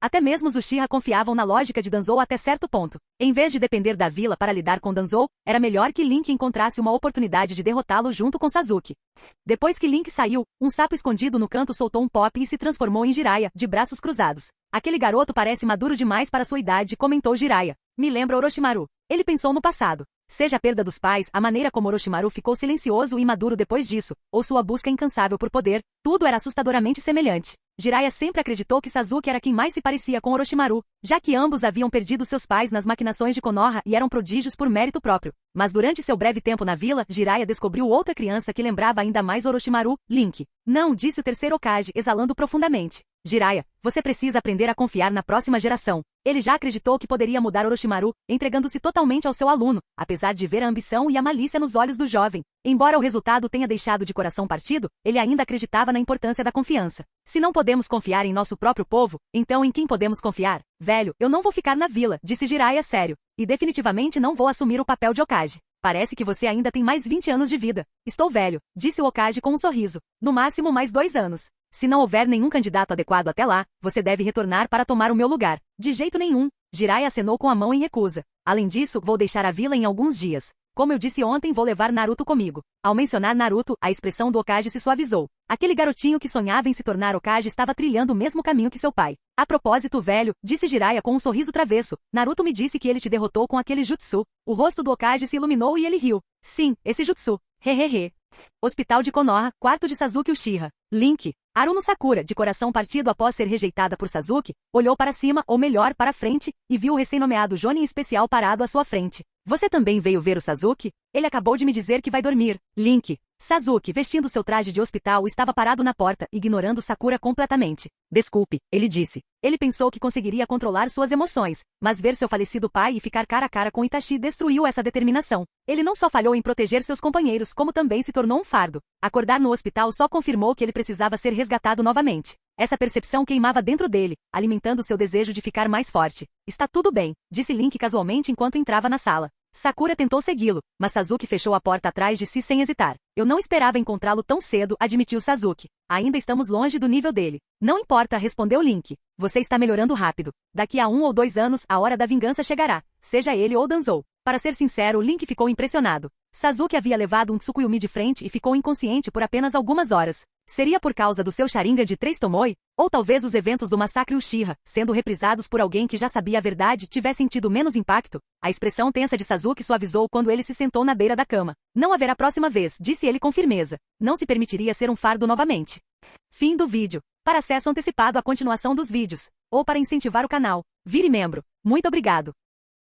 Até mesmo os Uchiha confiavam na lógica de Danzou até certo ponto. Em vez de depender da vila para lidar com Danzou, era melhor que Link encontrasse uma oportunidade de derrotá-lo junto com Sasuke. Depois que Link saiu, um sapo escondido no canto soltou um pop e se transformou em Jiraiya, de braços cruzados. Aquele garoto parece maduro demais para sua idade, comentou Jiraiya. Me lembra Orochimaru. Ele pensou no passado. Seja a perda dos pais, a maneira como Orochimaru ficou silencioso e maduro depois disso, ou sua busca incansável por poder, tudo era assustadoramente semelhante. Jiraiya sempre acreditou que Sasuke era quem mais se parecia com Orochimaru, já que ambos haviam perdido seus pais nas maquinações de Konoha e eram prodígios por mérito próprio. Mas durante seu breve tempo na vila, Jiraiya descobriu outra criança que lembrava ainda mais Orochimaru, Link. Não, disse o terceiro Hokage, exalando profundamente. Jiraiya, você precisa aprender a confiar na próxima geração. Ele já acreditou que poderia mudar Orochimaru, entregando-se totalmente ao seu aluno, apesar de ver a ambição e a malícia nos olhos do jovem. Embora o resultado tenha deixado de coração partido, ele ainda acreditava na importância da confiança. Se não podemos confiar em nosso próprio povo, então em quem podemos confiar? Velho, eu não vou ficar na vila, disse Jiraiya sério. E definitivamente não vou assumir o papel de Hokage. Parece que você ainda tem mais 20 anos de vida. Estou velho, disse o Hokage com um sorriso. No máximo mais 2 anos. Se não houver nenhum candidato adequado até lá, você deve retornar para tomar o meu lugar. De jeito nenhum. Jiraiya acenou com a mão em recusa. Além disso, vou deixar a vila em alguns dias. Como eu disse ontem, vou levar Naruto comigo. Ao mencionar Naruto, a expressão do Hokage se suavizou. Aquele garotinho que sonhava em se tornar Hokage estava trilhando o mesmo caminho que seu pai. A propósito, velho, disse Jiraiya com um sorriso travesso, Naruto me disse que ele te derrotou com aquele jutsu. O rosto do Hokage se iluminou e ele riu. Sim, esse jutsu. Hehehe. Hospital de Konoha, quarto de Sasuke Uchiha. Link. Aruno Sakura, de coração partido após ser rejeitada por Sasuke, olhou para cima, ou melhor, para frente, e viu o recém-nomeado Jonin especial parado à sua frente. Você também veio ver o Sasuke? Ele acabou de me dizer que vai dormir. Link. Sasuke, vestindo seu traje de hospital, estava parado na porta, ignorando Sakura completamente. Desculpe, ele disse. Ele pensou que conseguiria controlar suas emoções, mas ver seu falecido pai e ficar cara a cara com Itachi destruiu essa determinação. Ele não só falhou em proteger seus companheiros, como também se tornou um fardo. Acordar no hospital só confirmou que ele precisava ser resgatado novamente. Essa percepção queimava dentro dele, alimentando seu desejo de ficar mais forte. Está tudo bem, disse Link casualmente enquanto entrava na sala. Sakura tentou segui-lo, mas Sasuke fechou a porta atrás de si sem hesitar. Eu não esperava encontrá-lo tão cedo, admitiu Sasuke. Ainda estamos longe do nível dele. Não importa, respondeu Link. Você está melhorando rápido. Daqui a 1 ou 2 anos, a hora da vingança chegará. Seja ele ou Danzou. Para ser sincero, Link ficou impressionado. Sasuke havia levado um Tsukuyomi de frente e ficou inconsciente por apenas algumas horas. Seria por causa do seu Sharingan de 3 Tomoe? Ou talvez os eventos do massacre Uchiha, sendo reprisados por alguém que já sabia a verdade, tivessem tido menos impacto? A expressão tensa de Sasuke suavizou quando ele se sentou na beira da cama. Não haverá próxima vez, disse ele com firmeza. Não se permitiria ser um fardo novamente. Fim do vídeo. Para acesso antecipado à continuação dos vídeos, ou para incentivar o canal, vire membro. Muito obrigado.